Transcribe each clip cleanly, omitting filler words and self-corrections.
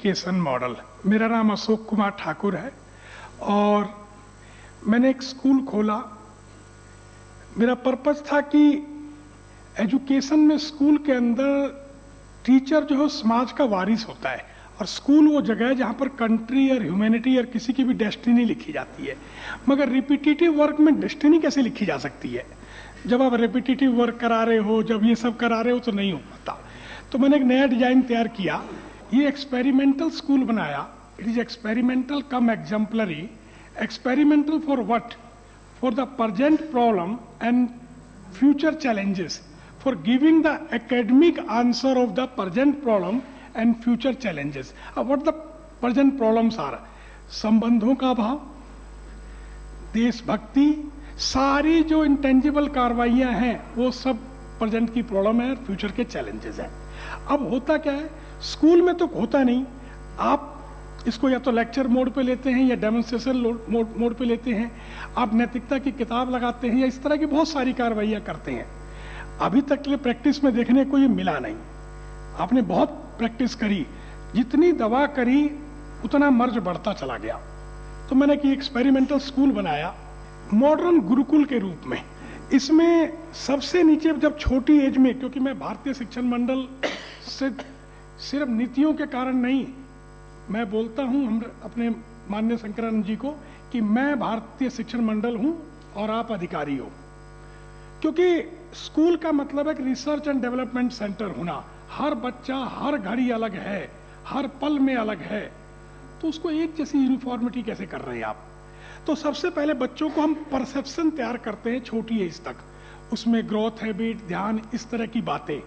Education model. मेरा नाम अशोक कुमार ठाकुर है और मैंने एक स्कूल खोला। मेरा पर्पस था कि एजुकेशन में स्कूल के अंदर टीचर जो है समाज का वारिस होता है और स्कूल वो जगह है जहाँ पर कंट्री और ह्यूमैनिटी और किसी की भी डेस्टिनी लिखी जाती है। मगर रिपीटेटिव वर्क में डेस्टिनी कैसे लिखी जा सकती है? जब आप रिपीटेटिव वर्क करा रहे हो, जब ये सब करा रहे हो तो नहीं हो पाता। तो मैंने एक नया डिजाइन तैयार किया, ये एक्सपेरिमेंटल स्कूल बनाया। It is experimental cum exemplary. Experimental for what? For the present problem and future challenges, for giving the academic answer of the present problem and future challenges. What the present problems are? संबंधों का अभाव, देशभक्ति, सारी जो intangible कार्रवाइयां हैं वो सब present की प्रॉब्लम है और फ्यूचर के चैलेंजेस हैं। अब होता क्या है, स्कूल में तो होता नहीं, आप इसको या तो लेक्चर मोड पे लेते हैं या डेमोन्स्ट्रेशन मोड पे लेते हैं, आप नैतिकता की किताब लगाते हैं या इस तरह की बहुत सारी कार्रवाइयां करते हैं। अभी तक के लिए प्रैक्टिस में देखने को ये मिला नहीं। आपने बहुत प्रैक्टिस करी, जितनी दवा करी उतना मर्ज बढ़ता चला गया। तो मैंने कि एक्सपेरिमेंटल स्कूल बनाया मॉडर्न गुरुकुल के रूप में। इसमें सबसे नीचे जब छोटी एज में, क्योंकि मैं भारतीय शिक्षण मंडल से सिर्फ नीतियों के कारण नहीं, मैं बोलता हूं हम अपने माननीय शंकरानंद जी को कि मैं भारतीय शिक्षण मंडल हूं और आप अधिकारी हो। क्योंकि स्कूल का मतलब है रिसर्च एंड डेवलपमेंट सेंटर होना। हर बच्चा हर घड़ी अलग है, हर पल में अलग है, तो उसको एक जैसी यूनिफॉर्मिटी कैसे कर रहे हैं आप? तो सबसे पहले बच्चों को हम परसेप्शन तैयार करते हैं छोटी एज तक, उसमें ग्रोथ हैबिट, ध्यान, इस तरह की बातें।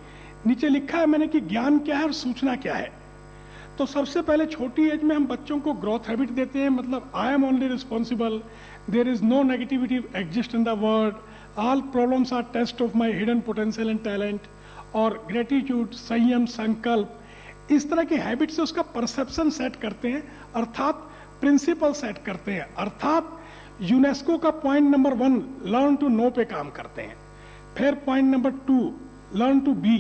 नीचे लिखा है मैंने कि ज्ञान क्या है और सूचना क्या है। तो सबसे पहले छोटी एज में हम बच्चों को ग्रोथ हैबिट देते हैं, मतलब I am only responsible, there is no negativity exist in the world, all problems are test of my hidden potential and talent, और ग्रेटिट्यूड, संयम, संकल्प, इस तरह की हैबिट से उसका परसेप्शन सेट करते हैं, अर्थात प्रिंसिपल सेट करते हैं, अर्थात यूनेस्को का point number 1 learn to know पे काम करते हैं। फिर point number 2 learn to be,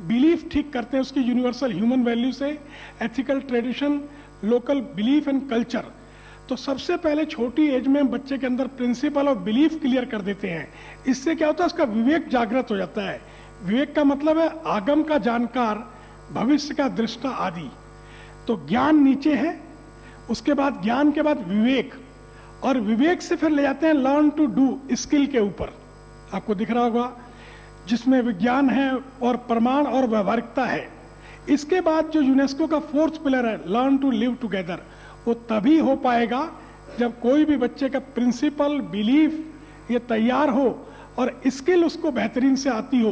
belief ठीक करते हैं उसकी यूनिवर्सल ह्यूमन वैल्यू से, ethical tradition, local belief and culture. तो सबसे पहले छोटी एज में हम बच्चे के अंदर प्रिंसिपल और बिलीफ क्लियर कर देते हैं। इससे क्या होता है, उसका विवेक जागृत हो जाता है। विवेक का मतलब है आगम का जानकार, भविष्य का दृष्टा आदि। तो ज्ञान नीचे है, उसके बाद ज्ञान के बाद विवेक, और विवेक से फिर ले जाते हैं लर्न टू डू, स्किल के ऊपर। आपको दिख रहा होगा जिसमें विज्ञान है और प्रमाण और व्यवहारिकता है। इसके बाद जो यूनेस्को का 4th पिलर है लर्न टू लिव टुगेदर, वो तभी हो पाएगा जब कोई भी बच्चे का प्रिंसिपल, बिलीफ ये तैयार हो और स्किल उसको बेहतरीन से आती हो,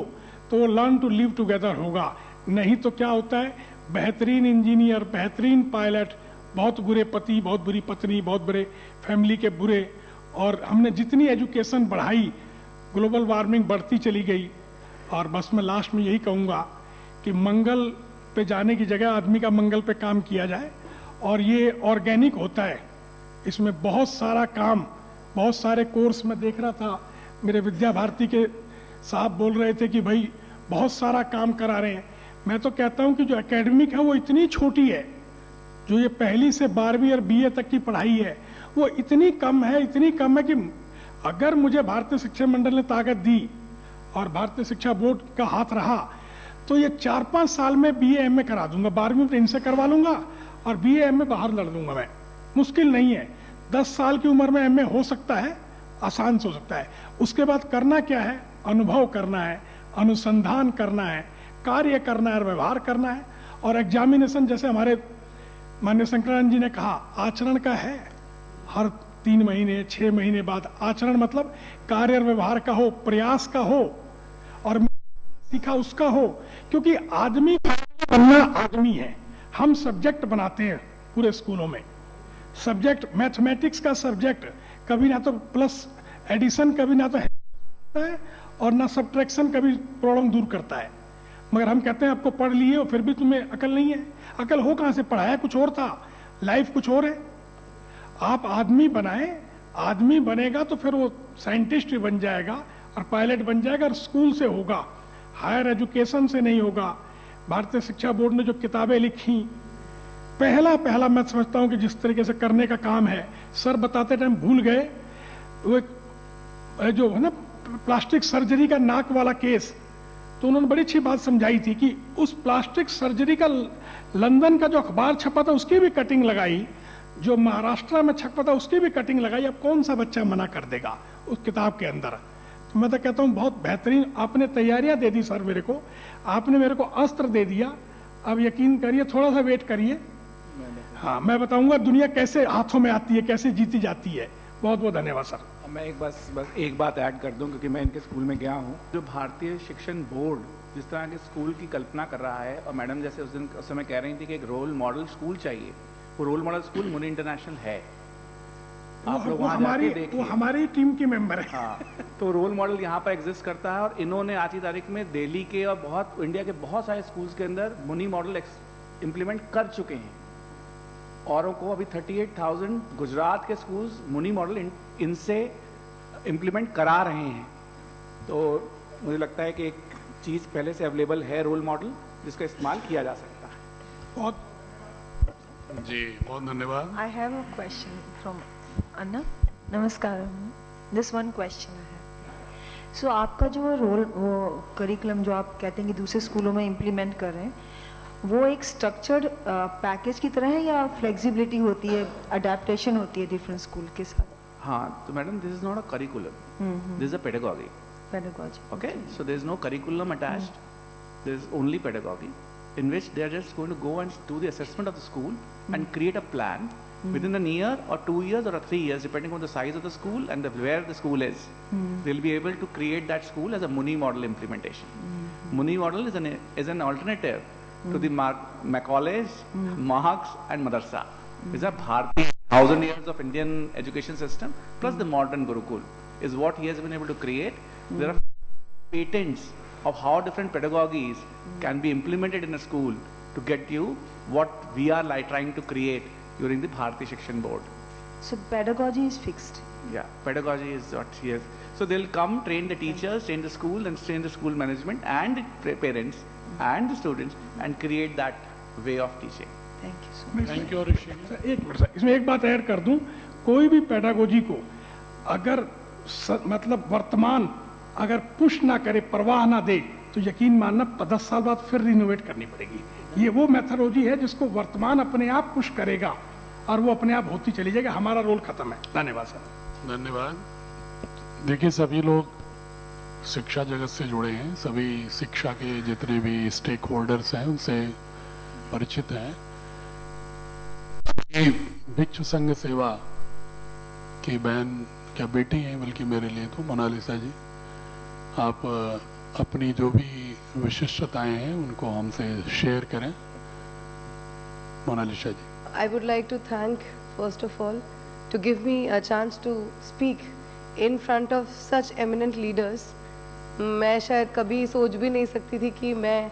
तो वो लर्न टू लिव टुगेदर होगा। नहीं तो क्या होता है, बेहतरीन इंजीनियर, बेहतरीन पायलट, बहुत बुरे पति, बहुत बुरी पत्नी, बहुत बुरे फैमिली के बुरे। और हमने जितनी एजुकेशन बढ़ाई, ग्लोबल वार्मिंग बढ़ती चली गई। और बस मैं लास्ट में यही कहूँगा कि मंगल पे जाने की जगह आदमी का मंगल पे काम किया जाए, और ये ऑर्गेनिक होता है। इसमें बहुत सारा काम, बहुत सारे कोर्स मैं देख रहा था, मेरे विद्या भारती के साहब बोल रहे थे कि भाई बहुत सारा काम करा रहे हैं। मैं तो कहता हूं कि जो एकेडमिक है वो इतनी छोटी है, जो ये 1ली से 12वीं और BA तक की पढ़ाई है वो इतनी कम है, इतनी कम है कि अगर मुझे भारतीय शिक्षा मंडल ने ताकत दी और भारतीय शिक्षा बोर्ड का हाथ रहा तो ये 4-5 साल में BA MA करा दूंगा। 12वीं में इनसे करवा लूंगा और BA MA बाहर लड़ दूंगा मैं। मुश्किल नहीं है, 10 साल की उम्र में MA हो सकता है, आसान से हो सकता है। उसके बाद करना क्या है, अनुभव करना है, अनुसंधान करना है, कार्य करना है, व्यवहार करना है। और एग्जामिनेशन, जैसे हमारे माननीय शंकरानंद जी ने कहा, आचरण का है। हर 3 महीने 6 महीने बाद आचरण, मतलब कार्य और व्यवहार का हो, प्रयास का हो और सीखा उसका हो। क्योंकि आदमी बनना आदमी है। हम सब्जेक्ट बनाते हैं पूरे स्कूलों में, सब्जेक्ट मैथमेटिक्स का सब्जेक्ट कभी ना तो प्लस एडिशन, कभी ना तो है और ना सब्ट्रैक्शन, कभी प्रॉब्लम दूर करता है। मगर हम कहते हैं आपको पढ़ लिए हो फिर भी तुम्हें अकल नहीं है। अकल हो कहां से, पढ़ाया कुछ और था, लाइफ कुछ और है। आप आदमी बनाए, आदमी बनेगा तो फिर वो साइंटिस्ट भी बन जाएगा और पायलट बन जाएगा, और स्कूल से होगा, हायर एजुकेशन से नहीं होगा। भारतीय शिक्षा बोर्ड ने जो किताबें लिखी पहला मैं समझता हूं कि जिस तरीके से करने का काम है, सर बताते टाइम भूल गए, वो एक जो है ना प्लास्टिक सर्जरी का नाक वाला केस, तो उन्होंने बड़ी अच्छी बात समझाई थी कि उस प्लास्टिक सर्जरी का लंदन का जो अखबार छपा था उसकी भी कटिंग लगाई, जो महाराष्ट्र में छपा था उसकी भी कटिंग लगाई। अब कौन सा बच्चा मना कर देगा उस किताब के अंदर? तो मैं तो कहता हूँ बहुत बेहतरीन आपने तैयारियां दे दी सर, मेरे को आपने मेरे को अस्त्र दे दिया। अब यकीन करिए, थोड़ा सा वेट करिए, हाँ मैं बताऊंगा दुनिया कैसे हाथों में आती है, कैसे जीती जाती है। बहुत बहुत धन्यवाद सर। मैं बस एक बात ऐड कर दूं, क्योंकि मैं इनके स्कूल में गया हूं। जो भारतीय शिक्षण बोर्ड जिस तरह के स्कूल की कल्पना कर रहा है, और मैडम जैसे उस समय कह रही थी कि एक रोल मॉडल स्कूल चाहिए, वो रोल मॉडल स्कूल मुनि इंटरनेशनल है। आप लोग वहां जाके देखिए, वो हमारी टीम की मेंबर है। हाँ, तो रोल मॉडल यहाँ पर एग्जिस्ट करता है, और इन्होंने आज की तारीख में दिल्ली के और बहुत इंडिया के बहुत सारे स्कूल्स के अंदर मुनि मॉडल इम्प्लीमेंट कर चुके हैं। औरों को अभी 38,000 गुजरात के स्कूल्स मुनि मॉडल इनसे इम्प्लीमेंट करा रहे हैं। तो मुझे लगता है कि एक चीज पहले से अवेलेबल है, रोल मॉडल, जिसका इस्तेमाल किया जा सकता है। बहुत जी, बहुत धन्यवाद। I have a question from Anna. नमस्कार। This one question I have. So आपका जो रोल वो करिकुलम जो आप कहते हैं कि दूसरे स्कूलों में इम्प्लीमेंट कर रहे हैं, वो एक स्ट्रक्चर्ड पैकेज की तरह है या फ्लेक्सिबिलिटी होती है, अडेप्टेशन होती है डिफरेंट स्कूल के साथ? हाँ, तो madam this is not a curriculum, this is a pedagogy. Pedagogy. Okay, so there is no curriculum attached. There is only pedagogy, in which they are just going to go and do the assessment of the school and create a plan within a year or 2 years or 3 years, depending on the size of the school and where the school is. They'll be able to create that school as a Muni model implementation. Muni model is an alternative to the Macaulay's, Marks and Madrasa. These are Bharati 1000 years of Indian education system plus the modern Gurukul is what he has been able to create. There are patents of how different pedagogies can be implemented in a school to get you what we are trying to create during the Bharati Shikshan Board. So pedagogy is fixed. Yeah, pedagogy is what he has. So they'll come, train the teachers, train the school, and train the school management and the parents and the students and create that way of teaching. Thank you so much. Thank you Rishi. एक minute sir, इसमें एक बात add कर दूं, कोई भी pedagogy को अगर मतलब वर्तमान अगर पुश ना करे, परवाह ना दे, तो यकीन मानना 10 साल बाद फिर रिनोवेट करनी पड़ेगी। ये वो मेथोडोलॉजी है जिसको वर्तमान अपने आप पुश करेगा और वो अपने आप होती चली जाएगी। हमारा रोल खत्म है। धन्यवाद सर। धन्यवाद। देखिए, सभी लोग शिक्षा जगत से जुड़े हैं, सभी शिक्षा के जितने भी स्टेक होल्डर्स हैं उनसे परिचित हैं। भिक्षु संघ सेवा की बहन, क्या बेटी हैं बल्कि मेरे लिए तो, मोनालिसा जी, आप अपनी जो भी विशिष्टताएं हैं उनको हमसे शेयर करें। Monalisa ji. I would like to thank, first of all, to give me a chance to speak in front of such eminent leaders. मैं शायद कभी सोच भी नहीं सकती थी कि मैं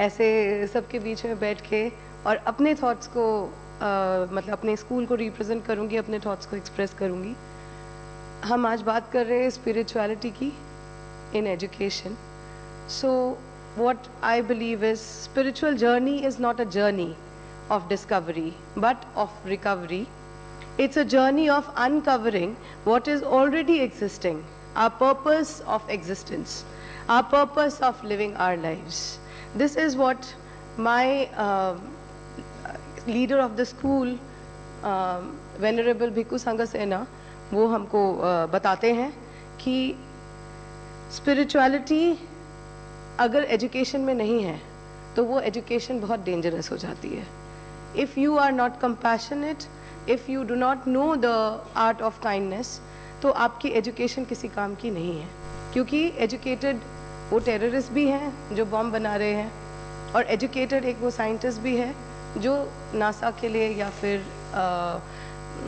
ऐसे सबके बीच में बैठ के और अपने थॉट्स को मतलब अपने स्कूल को रिप्रेजेंट करूंगी, अपने थॉट्स को एक्सप्रेस करूंगी। हम आज बात कर रहे हैं स्पिरिचुअलिटी की in education. So what I believe is spiritual journey is not a journey of discovery but of recovery. It's a journey of uncovering what is already existing, our purpose of existence, our purpose of living our lives. This is what my leader of the school, Venerable Bhikkhu Sangha Sena, वो हमको बताते हैं कि spirituality अगर education में नहीं है तो वो एजुकेशन बहुत डेंजरस हो जाती है। If you are not compassionate, if you do not know the art of kindness, तो आपकी एजुकेशन किसी काम की नहीं है। क्योंकि एजुकेटेड वो टेररिस्ट भी हैं जो बॉम्ब बना रहे हैं, और एजुकेटेड एक वो साइंटिस्ट भी है जो नासा के लिए या फिर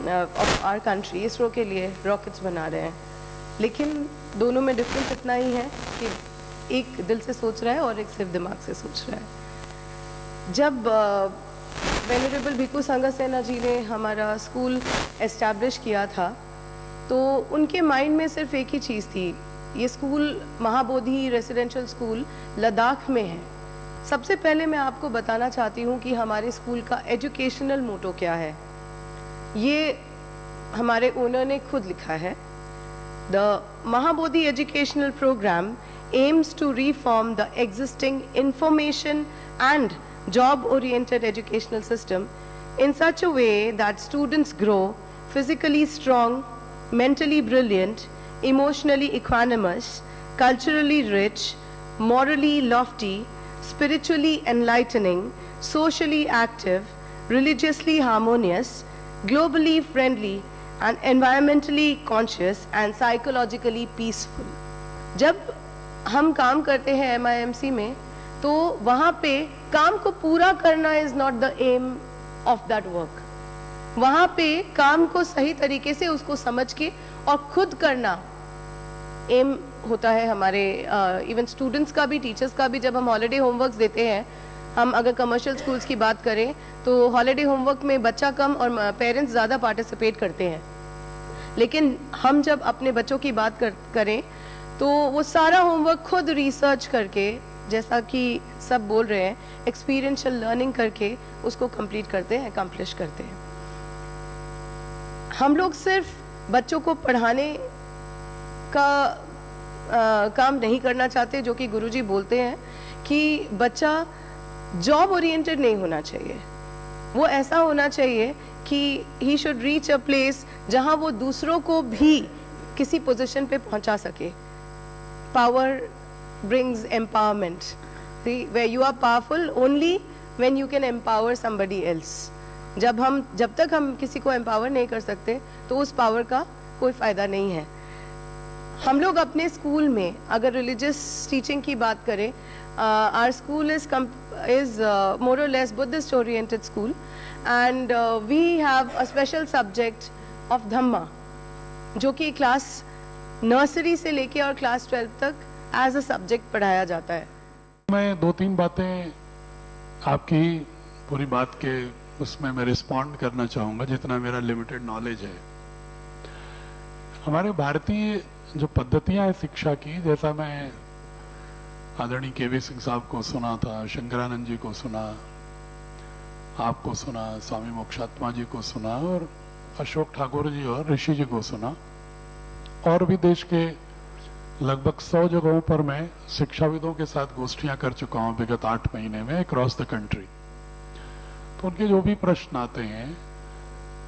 ऑफ आवर कंट्री इसरो के लिए रॉकेट्स बना रहे हैं। लेकिन दोनों में डिफरेंस इतना ही है कि एक दिल से सोच रहा है और एक सिर्फ दिमाग से सोच रहा है। जब वेनरेबल भिक्खू संघा सेना जी ने हमारा स्कूल एस्टैब्लिश किया था तो उनके माइंड में सिर्फ एक ही चीज़ थी, ये school Mahabodhi residential school Ladakh में है, सबसे पहले मैं आपको बताना चाहती हूँ कि हमारे स्कूल का एजुकेशनल मोटो क्या है। ये हमारे ओनर ने खुद लिखा है। The Mahabodhi educational programme aims to reform the existing information and job-oriented educational system in such a way that students grow physically strong, mentally brilliant, emotionally equanimous, culturally rich, morally lofty, spiritually enlightening, socially active, religiously harmonious, globally friendly, and environmentally conscious and psychologically peaceful. जब हम काम करते हैं MIMC में, तो वहाँ पे काम को पूरा करना is not the aim of that work. वहाँ पे काम को सही तरीके से उसको समझ के और खुद करना एम होता है हमारे। इवन स्टूडेंट्स का भी, टीचर्स का भी, जब हम हॉलीडे होमवर्क्स देते हैं, हम अगर कमर्शियल स्कूल्स की बात करें तो हॉलीडे होमवर्क में बच्चा कम और पेरेंट्स ज़्यादा पार्टिसिपेट करते हैं। लेकिन हम जब अपने बच्चों की बात करें तो वो सारा होमवर्क खुद रिसर्च करके, जैसा कि सब बोल रहे हैं, एक्सपीरियंशियल लर्निंग करके उसको कंप्लीट करते हैं, अकम्प्लिश करते हैं। हम लोग सिर्फ बच्चों को पढ़ाने का काम नहीं करना चाहते, जो कि गुरुजी बोलते हैं कि बच्चा जॉब ओरिएंटेड नहीं होना चाहिए। वो ऐसा होना चाहिए कि he should reach a place जहां वो दूसरों को भी किसी पोजीशन पे पहुंचा सके। Power brings empowerment. See, where you are powerful only when you can empower somebody else. जब तक हम किसी को empower नहीं कर सकते तो उस power का कोई फायदा नहीं है। हम लोग अपने स्कूल में अगर religious teaching की बात करें, our school is more or less Buddhist oriented school, and we have a special subject of Dhamma, जो कि क्लास नर्सरी से लेके और क्लास 12 तक एज अ सब्जेक्ट पढ़ाया जाता है। मैं 2-3 बातें आपकी पूरी बात के उसमें मैं रिस्पॉन्ड करना चाहूंगा, जितना मेरा लिमिटेड नॉलेज है। हमारे भारतीय जो पद्धतियां हैं शिक्षा की, जैसा मैं आदरणीय केवी सिंह साहब को सुना था, शंकरानंद जी को सुना, आपको सुना, स्वामी मोक्षात्मा जी को सुना, और अशोक ठाकुर जी और ऋषि जी को सुना, और भी देश के लगभग 100 जगहों पर मैं शिक्षाविदों के साथ गोष्ठियां कर चुका हूं विगत 8 महीने में अक्रॉस द कंट्री। तो उनके जो भी प्रश्न आते हैं,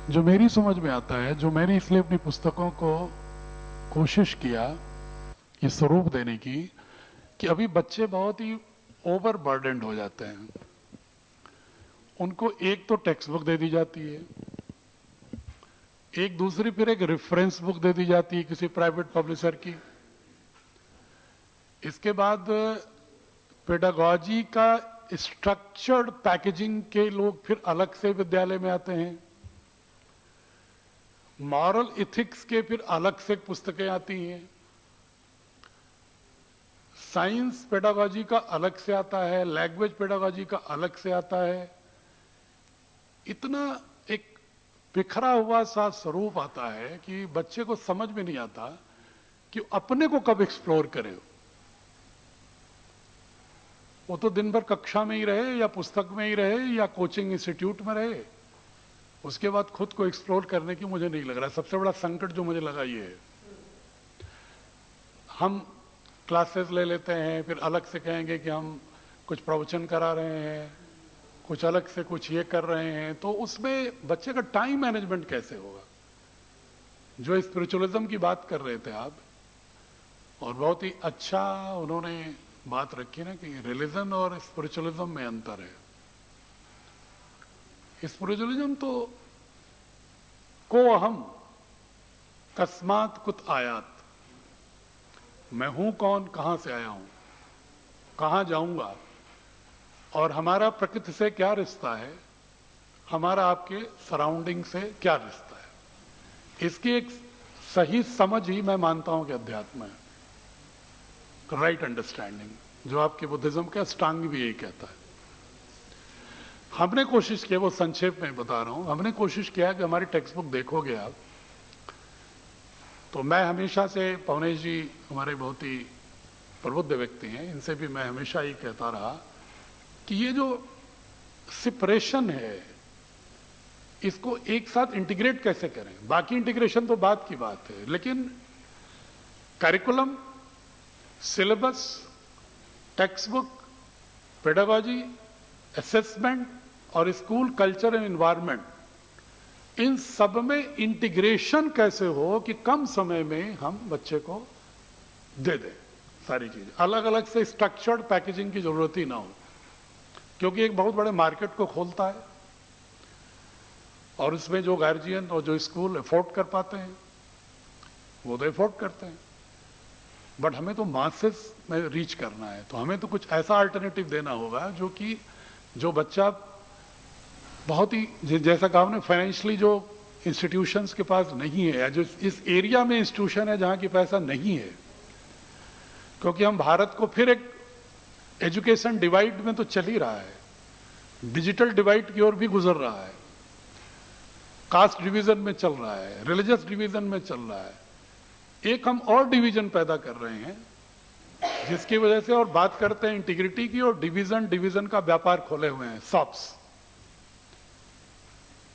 जो मेरी समझ में आता है, जो मैंने इसलिए अपनी पुस्तकों को कोशिश किया ये स्वरूप देने की, कि अभी बच्चे बहुत ही ओवरबर्डन्ड हो जाते हैं। उनको एक तो टेक्स्ट बुक दे दी जाती है, एक दूसरी फिर एक रेफरेंस बुक दे दी जाती है किसी प्राइवेट पब्लिशर की। इसके बाद पेडागॉजी का स्ट्रक्चर्ड पैकेजिंग के लोग फिर अलग से विद्यालय में आते हैं। मॉरल इथिक्स के फिर अलग से पुस्तकें आती हैं। साइंस पेडागॉजी का अलग से आता है, लैंग्वेज पेडागॉजी का अलग से आता है। इतना एक बिखरा हुआ सा स्वरूप आता है कि बच्चे को समझ में नहीं आता कि अपने को कब एक्सप्लोर करे। वो तो दिन भर कक्षा में ही रहे या पुस्तक में ही रहे या कोचिंग इंस्टीट्यूट में रहे, उसके बाद खुद को एक्सप्लोर करने की मुझे नहीं लग रहा। सबसे बड़ा संकट जो मुझे लगा ये है, हम क्लासेस ले लेते हैं, फिर अलग से कहेंगे कि हम कुछ प्रवचन करा रहे हैं, कुछ अलग से कुछ ये कर रहे हैं, तो उसमें बच्चे का टाइम मैनेजमेंट कैसे होगा। जो स्पिरिचुअलिज्म की बात कर रहे थे आप, और बहुत ही अच्छा उन्होंने बात रखी ना कि रिलीजन और स्पिरिचुअलिज्म में अंतर है। स्पिरिचुअलिज्म तो को अहम कस्मात कुत आयात, मैं हूं कौन, कहां से आया हूं, कहां जाऊंगा, और हमारा प्रकृति से क्या रिश्ता है, हमारा आपके सराउंडिंग से क्या रिश्ता है। इसकी एक सही समझ ही मैं मानता हूं कि अध्यात्म है, राइट अंडरस्टैंडिंग, जो आपके बुद्धिज्म का अष्टांग भी यही कहता है। हमने कोशिश की, वो संक्षेप में बता रहा हूं, हमने कोशिश किया कि हमारी टेक्स्ट बुक देखोगे आप तो मैं हमेशा से, पवनेश जी हमारे बहुत ही प्रबुद्ध व्यक्ति हैं, इनसे भी मैं हमेशा ही कहता रहा कि ये जो सेपरेशन है इसको एक साथ इंटीग्रेट कैसे करें। बाकी इंटीग्रेशन तो बात की बात है, लेकिन curriculum, syllabus, text book, pedagogy, assessment और स्कूल कल्चर एंड एनवायरनमेंट, इन सब में इंटीग्रेशन कैसे हो कि कम समय में हम बच्चे को दे दें सारी चीजें। अलग अलग से स्ट्रक्चर्ड पैकेजिंग की जरूरत ही ना हो, क्योंकि एक बहुत बड़े मार्केट को खोलता है और उसमें जो गार्जियन और जो स्कूल अफोर्ड कर पाते हैं वो तो अफोर्ड करते हैं, बट हमें तो मासेस में रीच करना है, तो हमें तो कुछ ऐसा अल्टरनेटिव देना होगा जो कि जो बच्चा बहुत ही जैसा कहा आपने फाइनेंशियली जो इंस्टीट्यूशंस के पास नहीं है या जो इस एरिया में इंस्टीट्यूशन है जहां की पैसा नहीं है, क्योंकि हम भारत को फिर एक एजुकेशन डिवाइड में तो चल ही रहा है, डिजिटल डिवाइड की ओर भी गुजर रहा है, कास्ट डिवीजन में चल रहा है, रिलीजियस डिवीजन में चल रहा है, एक हम और डिवीजन पैदा कर रहे हैं जिसकी वजह से, और बात करते हैं इंटीग्रिटी की, और डिवीजन का व्यापार खोले हुए हैं शॉप्स।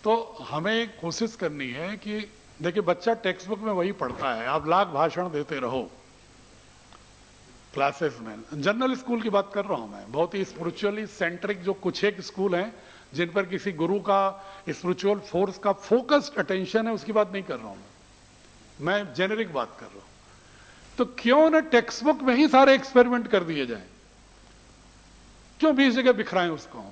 तो हमें कोशिश करनी है कि देखिए बच्चा टेक्स्ट बुक में वही पढ़ता है, आप लाख भाषण देते रहो क्लासेस में। जनरल स्कूल की बात कर रहा हूं मैं, बहुत ही स्पिरिचुअली सेंट्रिक जो कुछ एक स्कूल हैं जिन पर किसी गुरु का स्पिरिचुअल फोर्स का फोकस्ड अटेंशन है, उसकी बात नहीं कर रहा हूं मैं जेनेरिक बात कर रहा हूं। तो क्यों ना टेक्स्ट बुक में ही सारे एक्सपेरिमेंट कर दिए जाएं, क्यों 20 जगह बिखराएं उसको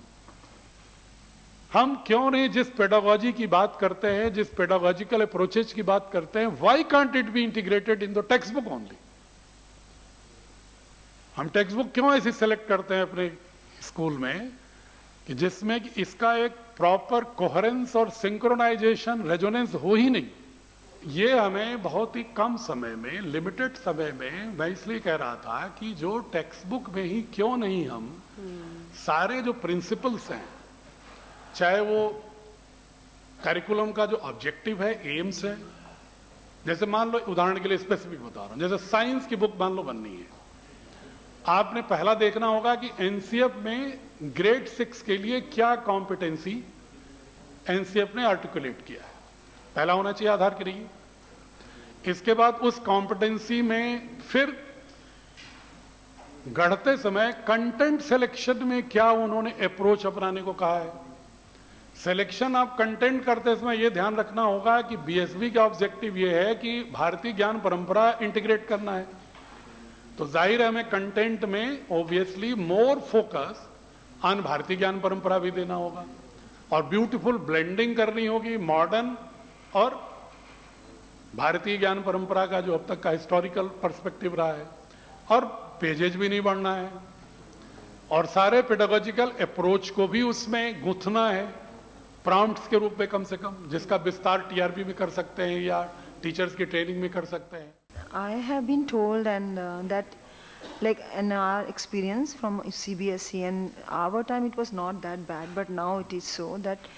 हम क्यों नहीं जिस पेडागोजी की बात करते हैं, जिस पेडागोजिकल अप्रोचेज की बात करते हैं, why can't it be integrated in the text book only. हम टेक्स्ट बुक क्यों ऐसी सेलेक्ट करते हैं अपने स्कूल में कि जिसमें इसका एक प्रॉपर कोहेरेंस और सिंक्रोनाइजेशन, रेजोनेंस हो ही नहीं। ये हमें बहुत ही कम समय में, लिमिटेड समय में, मैं इसलिए कह रहा था कि जो टेक्स्ट बुक में ही क्यों नहीं हम सारे जो प्रिंसिपल्स हैं, चाहे वो करिकुलम का जो ऑब्जेक्टिव है, एम्स है, जैसे मान लो उदाहरण के लिए स्पेसिफिक बता रहा हूं, जैसे साइंस की बुक मान लो बननी है, आपने पहला देखना होगा कि एनसीएफ में ग्रेड 6 के लिए क्या कॉम्पिटेंसी एनसीएफ ने आर्टिकुलेट किया है, पहला होना चाहिए आधार के लिए। इसके बाद उस कॉम्पिटेंसी में फिर गढ़ते समय कंटेंट सिलेक्शन में क्या उन्होंने अप्रोच अपनाने को कहा है। सिलेक्शन आप कंटेंट करते समय यह ध्यान रखना होगा कि बीएसबी का ऑब्जेक्टिव यह है कि भारतीय ज्ञान परंपरा इंटीग्रेट करना है, तो जाहिर है हमें कंटेंट में ऑब्वियसली मोर फोकस ऑन भारतीय ज्ञान परंपरा भी देना होगा और ब्यूटीफुल ब्लेंडिंग करनी होगी मॉडर्न और भारतीय ज्ञान परंपरा का जो अब तक का हिस्टोरिकल पर्सपेक्टिव रहा है, और पेजेज भी नहीं बढ़ना है, और सारे पेडागोजिकल अप्रोच को भी उसमें गुंथना है प्रॉम्प्ट्स के रूप में कम से कम, जिसका विस्तार टीआरपी में कर सकते हैं या टीचर्स की ट्रेनिंग में कर सकते हैं। I have been told that like in our experience from CBSE and our time it was not that bad, but now it is so that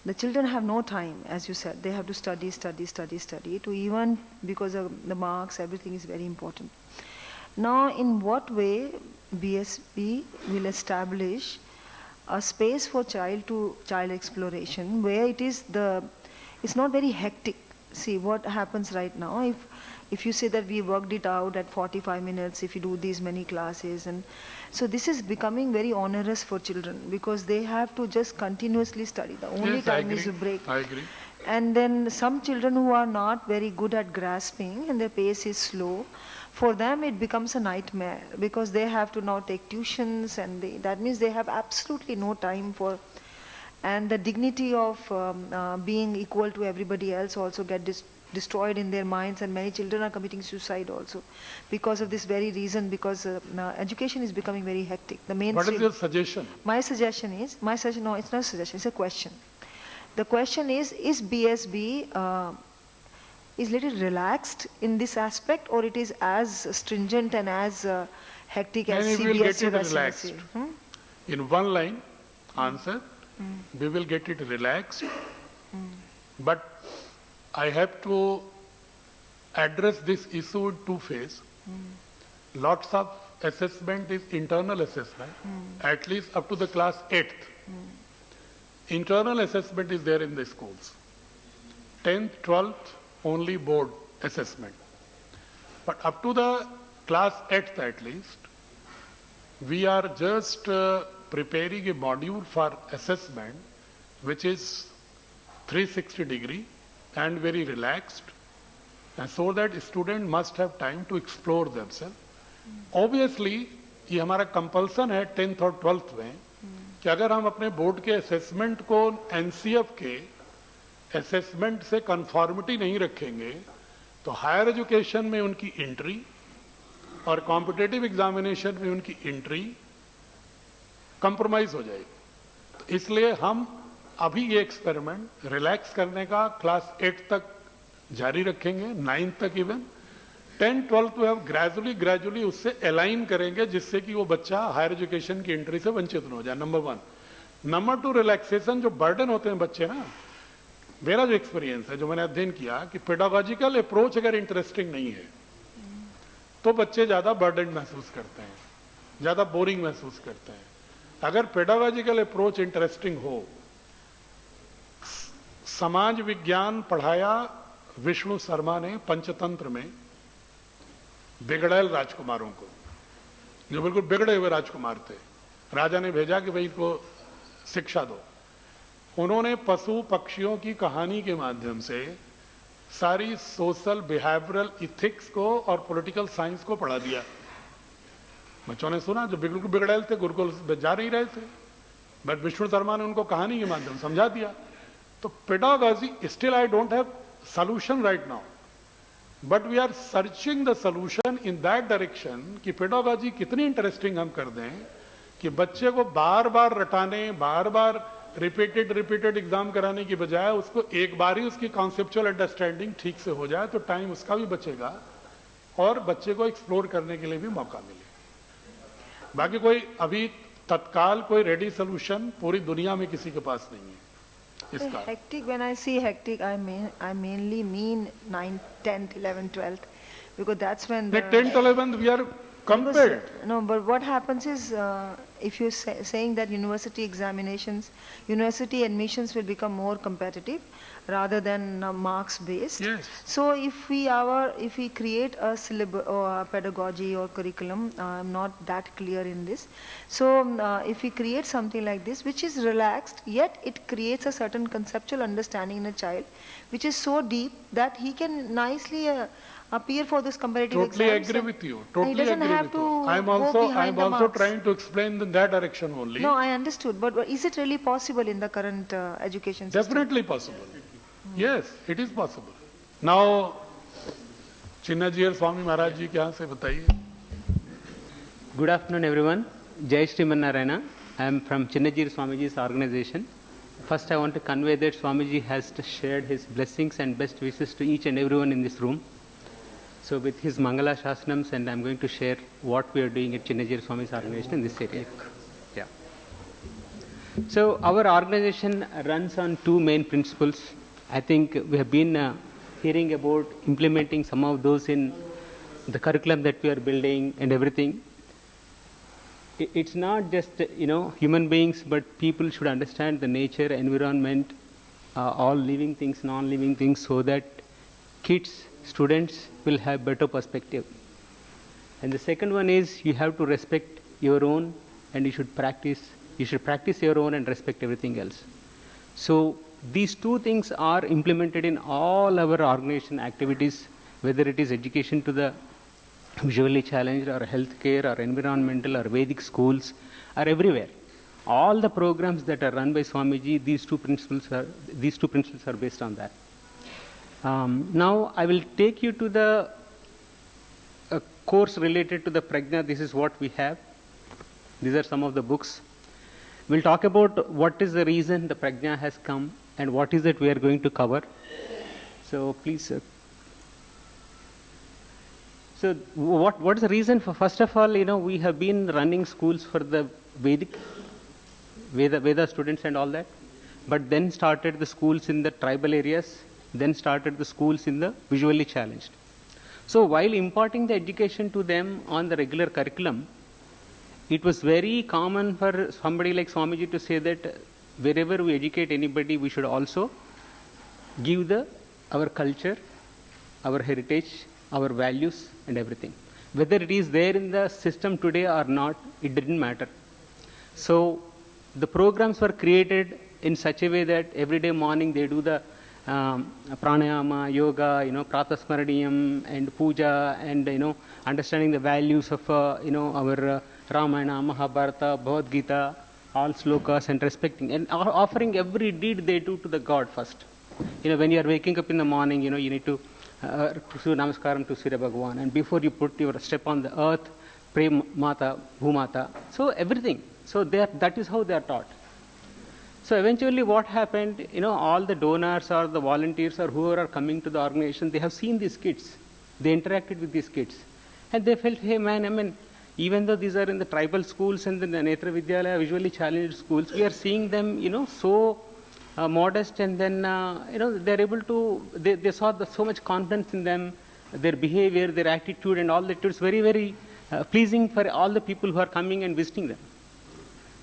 the children have no time, as you said, they have to study to even, because of the marks, everything is very important. Now in what way BSB will establish a space for child to child exploration where it's not very hectic. See what happens right now, if you say that we worked it out at 45 minutes, if you do these many classes, and so this is becoming very onerous for children because they have to just continuously study. The only time is a break. I agree. And then some children who are not very good at grasping and their pace is slow, for them it becomes a nightmare because they have to now take tuitions, and that means they have absolutely no time for, and the dignity of being equal to everybody else also get destroyed in their minds, and many children are committing suicide also because of this very reason, because education is becoming very hectic. The main What is your suggestion? My suggestion, no, it's not a suggestion, it's a question. The question is BSB is little relaxed in this aspect, or it is as stringent and as hectic as CBSE? We will get it relaxed. In one line answer, we will get it relaxed, but I have to address this issue in two phases. lots of assessment is internal assessment, at least up to the class 8th. Internal assessment is there in the schools. 10th, 12th, only board assessment. But up to the class 8th at least, we are just preparing a module for assessment which is 360 degree and very relaxed, and so that student must have time to explore themselves. Obviously ये हमारा compulsion है 10th और 12th में कि अगर हम अपने board के असेसमेंट को एनसीएफ के असेसमेंट से कंफॉर्मिटी नहीं रखेंगे तो हायर एजुकेशन में उनकी एंट्री और कॉम्पिटिटिव एग्जामिनेशन में उनकी एंट्री कंप्रोमाइज हो जाएगी। तो इसलिए हम अभी ये एक्सपेरिमेंट रिलैक्स करने का क्लास 8 तक जारी रखेंगे, 9 तक इवन 10, 12 तो हम ग्रेजुअली उससे अलाइन करेंगे जिससे कि वो बच्चा हायर एजुकेशन की एंट्री से वंचित न हो जाए, नंबर 1। नंबर 2, रिलैक्सेशन जो बर्डन होते हैं बच्चे ना, मेरा जो एक्सपीरियंस है, जो मैंने अध्ययन किया कि पेडागोजिकल अप्रोच अगर इंटरेस्टिंग नहीं है तो बच्चे ज्यादा बर्डन महसूस करते हैं, ज्यादा बोरिंग महसूस करते हैं। अगर पेडागोजिकल अप्रोच इंटरेस्टिंग हो, समाज विज्ञान पढ़ाया विष्णु शर्मा ने पंचतंत्र में बिगड़ैल राजकुमारों को, जो बिल्कुल बिगड़े हुए राजकुमार थे, राजा ने भेजा कि भाई इनको शिक्षा दो। उन्होंने पशु पक्षियों की कहानी के माध्यम से सारी सोशल बिहेवियरल इथिक्स को और पॉलिटिकल साइंस को पढ़ा दिया। बच्चों ने सुना जो बिल्कुल बिगड़ैल थे, गुरुकुल जा नहीं रहे थे, बट विष्णु शर्मा ने उनको कहानी के माध्यम समझा दिया। तो pedagogy, still I don't have solution right now, but we are searching the solution in that direction कि pedagogy कितनी इंटरेस्टिंग हम कर दें कि बच्चे को बार बार रटाने, बार बार रिपीटेड एग्जाम कराने की बजाय उसको एक बार ही उसकी कॉन्सेप्चुअल अंडरस्टैंडिंग ठीक से हो जाए तो टाइम उसका भी बचेगा और बच्चे को एक्सप्लोर करने के लिए भी मौका मिले। बाकी कोई अभी तत्काल कोई रेडी सोल्यूशन पूरी दुनिया में किसी के पास नहीं है। Hectic, when I see hectic, I mainly mean 9th, 10th, 11th, 12th, because that's when the 10th, 11th we are compelled. No, but what happens is, if you're saying that university examinations, university admissions will become more competitive rather than marks based. Yes. So if we create a syllabus or a pedagogy or curriculum, I'm not that clear in this. So if we create something like this, which is relaxed, yet it creates a certain conceptual understanding in a child, which is so deep that he can nicely appear for this competitive exams. Totally agree with you. Totally agree with you. I'm also trying to explain in that direction only. No, I understood. But is it really possible in the current education system? Definitely possible. Yes, it is possible. Now, Chinnajir Swami Maharaj ji, kya se bataiye? Good afternoon, everyone. Jai Shri Mannarayana. I am from Chinnajir Swamiji's organization. First, I want to convey that Swamiji has shared his blessings and best wishes to each and everyone in this room. So, with his Mangala Shasnams, and I am going to share what we are doing at Chinnajir Swami's organization in this area. Yeah. So, our organization runs on two main principles. I think we have been hearing about implementing some of those in the curriculum that we are building and everything. It's not just human beings, but people should understand the nature, environment, all living things, non-living things, so that kids, students will have better perspective. And the second one is you have to respect your own, and you should practice your own and respect everything else. So these two things are implemented in all our organization activities, whether it is education to the visually challenged or healthcare or environmental or Vedic schools or everywhere. All the programs that are run by Swamiji, these two principles are based on that. Now I will take you to the course related to the Prajna. This is what we have. These are some of the books. We'll talk about what is the reason the Prajna has come and what is it we are going to cover. So please. So what is the reason for? First of all, we have been running schools for the Veda students and all that, but then started the schools in the tribal areas, then started the schools in the visually challenged. So while imparting the education to them on the regular curriculum, it was very common for somebody like Swamiji to say that wherever we educate anybody, we should also give our culture, our heritage, our values and everything. Whether it is there in the system today or not, it didn't matter. So the programs were created in such a way that every day morning they do the pranayama, yoga, pratasmaraniyam and puja, and understanding the values of our Ramayana, Mahabharata, Bhagavad Gita, all slokas, and respecting and offering every deed they do to the God first. When you are waking up in the morning, you need to do namaskaram to Surya Bhagavan, and before you put your step on the earth, pray Mata, Bhumata. So everything. So that is how they are taught. So eventually what happened, all the donors or the volunteers or whoever are coming to the organization, they have seen these kids. They interacted with these kids. And they felt, hey man, even though these are in the tribal schools and the Netra Vidyalaya, visually challenged schools, we are seeing them, so modest, and then, they're able to, they saw so much confidence in them, their behavior, their attitude and all that. It was very, very pleasing for all the people who are coming and visiting them.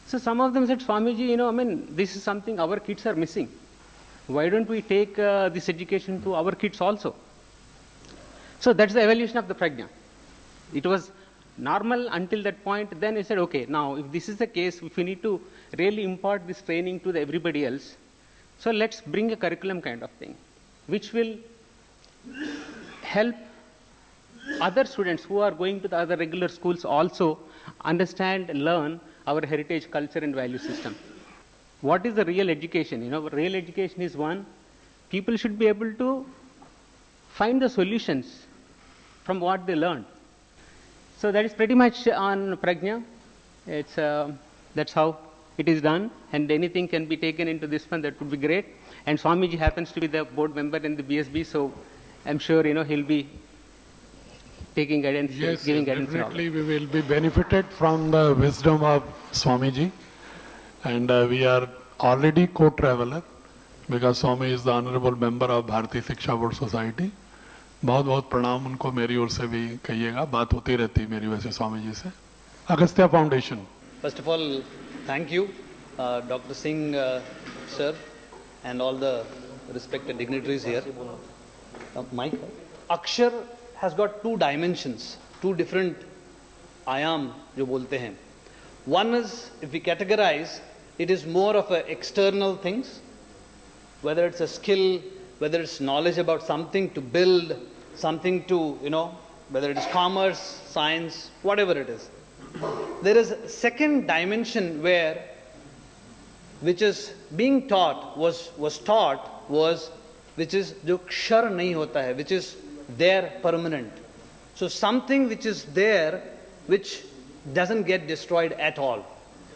So some of them said, Swamiji, this is something our kids are missing. Why don't we take this education to our kids also? So that's the evolution of the Prajna. It was normal until that point. Then he said, okay, now if this is the case, if we need to really impart this training to everybody else, so let's bring a curriculum kind of thing, which will help other students who are going to the other regular schools also understand and learn our heritage, culture and value system. What is the real education? Real education is one, people should be able to find the solutions from what they learned. So that is pretty much on Prajna. That's how it is done, and anything can be taken into this one, that would be great. And Swamiji happens to be the board member in the BSB, so I'm sure he'll be taking guidance, yes, giving guidance. Definitely we will be benefited from the wisdom of Swamiji, and we are already co-traveler because Swami is the honorable member of Bharati Shiksha Board Society. बहुत बहुत प्रणाम उनको मेरी ओर से भी कहिएगा, बात होती रहती है मेरी वैसे स्वामी जी से. Agastya foundation. First of all, thank you, Dr. Singh, sir, and all the respected dignitaries here. Mike, Akshar has got two dimensions, two different ayam, जो बोलते हैं. One is, if we categorize, it is more of a external things, whether it's a skill, whether it's knowledge about something to build, something to, whether it is commerce, science, whatever it is. There is a second dimension which is being taught, which is jo kshar nahi hota hai, which is there permanent. So something which is there, which doesn't get destroyed at all.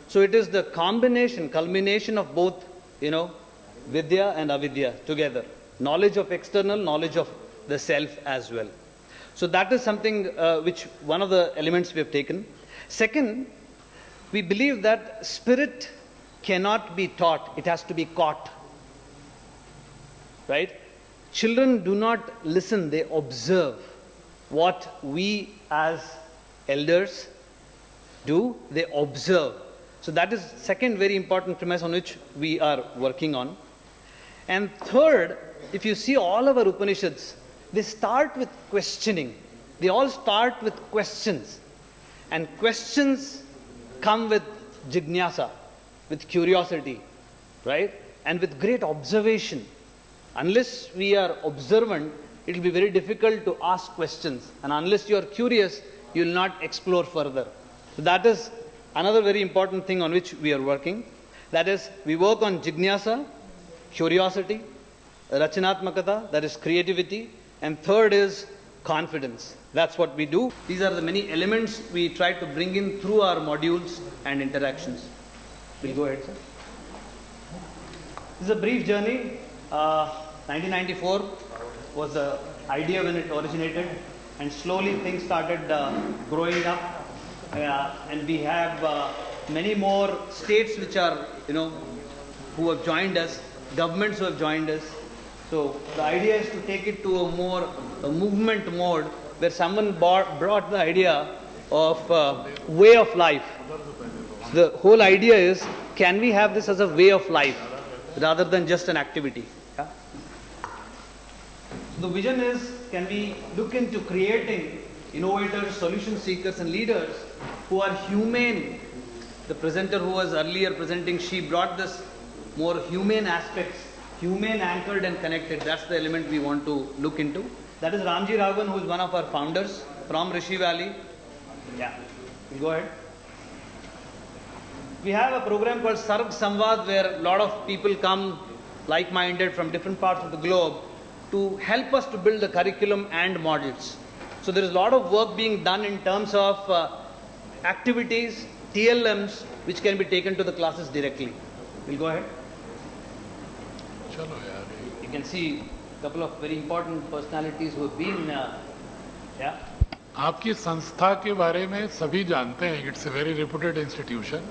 So it is the culmination of both, vidya and avidya together. Knowledge of external, knowledge of the self as well. So that is something which one of the elements we have taken. Second, we believe that spirit cannot be taught, it has to be caught. Right? Children do not listen, they observe. What we as elders do, they observe. So that is second very important premise on which we are working on. And third, if you see all our Upanishads, they start with questioning. They all start with questions. And questions come with jijnasa, with curiosity, right? And with great observation. Unless we are observant, it will be very difficult to ask questions. And unless you are curious, you will not explore further. So that is another very important thing on which we are working. That is, we work on jijnasa, curiosity, rachanatmakata, that is creativity, and third is confidence. That's what we do. These are the many elements we try to bring in through our modules and interactions. We'll go ahead, sir. This is a brief journey. 1994 was the idea when it originated, and slowly things started growing up. And we have many more states which are, who have joined us, governments who have joined us. So the idea is to take it to a movement mode where someone brought the idea of way of life. The whole idea is, can we have this as a way of life rather than just an activity? Yeah? So the vision is, can we look into creating innovators, solution seekers and leaders who are humane. The presenter who was earlier presenting, she brought this more humane aspects, humane anchored and connected. That's the element we want to look into. That is Ramji Raghavan, who is one of our founders from Rishi Valley. Yeah, go ahead. We have a program called Sarg Samvad, where a lot of people come like-minded from different parts of the globe to help us to build the curriculum and models. So there is a lot of work being done in terms of activities, TLMs, which can be taken to the classes directly. We'll go ahead. You can see a couple of very important personalities who have been, yeah. आपकी संस्था के बारे में सभी जानते हैं. It's a very reputed institution.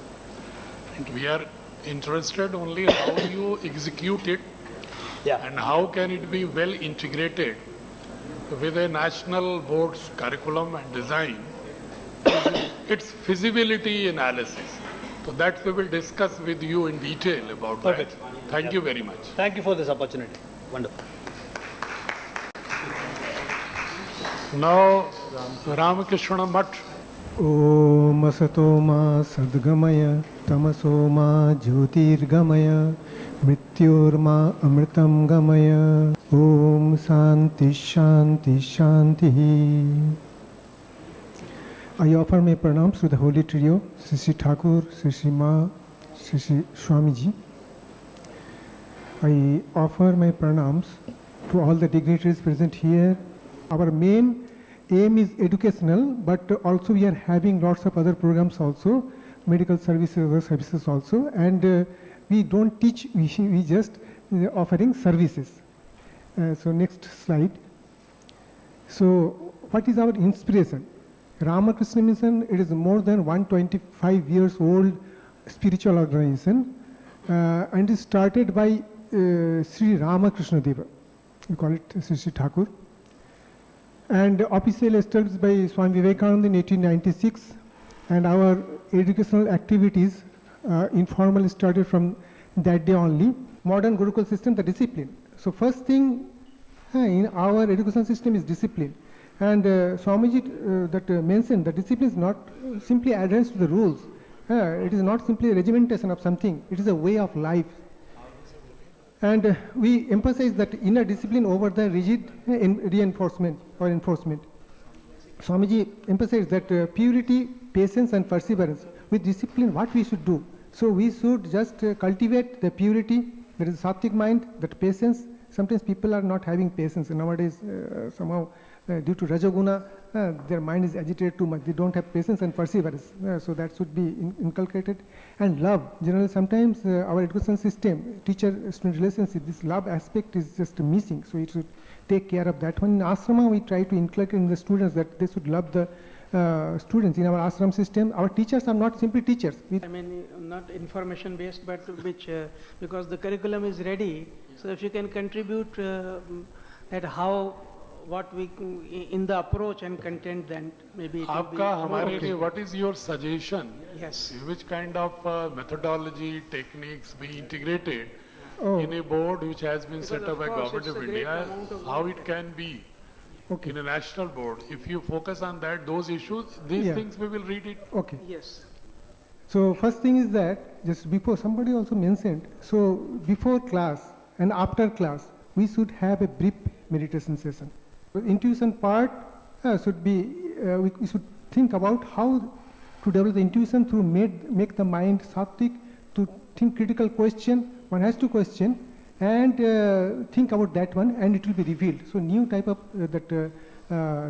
We are interested only how you execute it, Yeah. and how can it be well integrated with a national board's curriculum and design, its feasibility analysis. So that we will discuss with you in detail about Perfect. that. Thank you very much. Thank you for this opportunity. Wonderful. Now, Ramakrishna Mutt. ओम असतो मा सद्गमय तमसो मा ज्योतिर्गमय मृत्योर्मा अमृतं गमय ओम शांति शांति शांति. I offer my pranams to the holy trio, Sri Sri Thakur, Sri Sri Ma, Sri Sri Swamiji. I offer my pranams to all the dignitaries present here. Our main aim is educational, but also we are having lots of other programs also, medical services, other services also, and we don't teach, we just offering services. So next slide. So what is our inspiration? Ramakrishna Mission, it is more than 125 years old spiritual organization, and it started by Sri Ramakrishna Deva. We call it Sri Sri Thakur. And officially established by Swami Vivekananda in 1896, and our educational activities informally started from that day only. Modern Gurukul system, the discipline. So first thing in our education system is discipline. And Swamiji that mentioned that discipline is not simply adherence to the rules. It is not simply a regimentation of something. It is a way of life. And we emphasize that inner discipline over the rigid reinforcement or enforcement. Swamiji emphasized that purity, patience and perseverance. With discipline, what we should do? So we should just cultivate the purity, there is sattvic mind, that patience. Sometimes people are not having patience. Nowadays, somehow, due to Rajaguna, their mind is agitated too much. They don't have patience and perseverance. So that should be inculcated. And love. Generally, sometimes our education system, teacher-student relationship, this love aspect is just missing. So it should take care of that one. In ashrama, we try to inculcate in the students that they should love the students. In our ashram system, our teachers are not simply teachers. I mean, not information based, but which, because the curriculum is ready. So if you can contribute that how, what we, in the approach and content, then maybe it will be आपका more हमारे okay. लिए, what is your suggestion? Yes. Which kind of methodology, techniques be integrated Oh. in a board which has been Because set of up by course Government it's of a great India? amount of How work. it can be Okay. in a national board? If you focus on that, those issues, these Yeah. things we will read it. Okay. Yes. So first thing is that, just before, somebody also mentioned, so before class and after class, we should have a brief meditation session. The intuition part should be, we should think about how to develop the intuition through make the mind sattvic, to think critical question. One has to question and think about that one, and it will be revealed. So new type of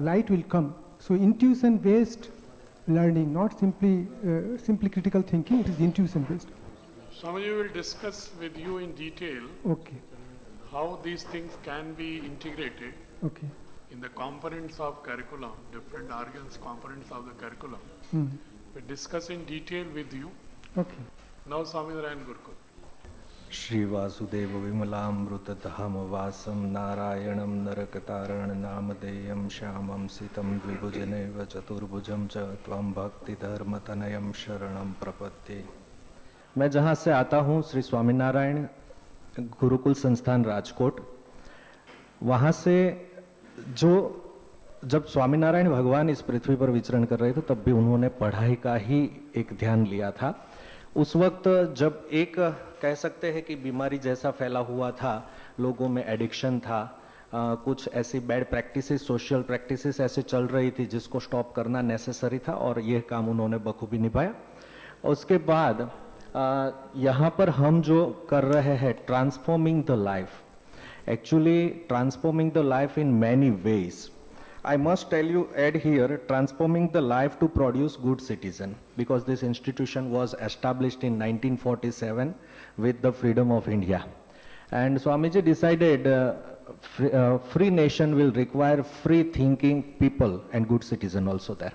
light will come. So intuition based learning, not simply critical thinking, it is intuition based. Swamiji will discuss with you in detail Okay, how these things can be integrated okay. in the components of curriculum, different organs, components of the curriculum. Hmm. We discuss in detail with you. Okay. Now Swami Narayan Gurukul. Shri Vasudev विमलामृतधाम वासं नारायणं नरकतारण नामधेयं श्यामं सीतं द्विभुजनेव चतुर्भुजं च त्वं भक्तिधर्मतनयं शरणं प्रपद्ये। मैं जहाँ से आता हूँ श्री स्वामीनारायण गुरुकुल संस्थान राजकोट, वहाँ से जब स्वामीनारायण भगवान इस पृथ्वी पर विचरण कर रहे थे तब भी उन्होंने पढ़ाई का ही एक ध्यान लिया था। उस वक्त जब एक कह सकते हैं कि बीमारी जैसा फैला हुआ था, लोगों में एडिक्शन था, कुछ ऐसी बैड प्रैक्टिसेस, सोशल प्रैक्टिसेस ऐसे चल रही थी जिसको स्टॉप करना नेसेसरी था और यह काम उन्होंने बखूबी निभाया। उसके बाद यहाँ पर हम जो कर रहे हैं transforming the life, actually transforming the life in many ways. I must tell you, add here, transforming the life to produce good citizen, because this institution was established in 1947 with the freedom of India. And Swamiji decided free nation will require free thinking people and good citizen also there.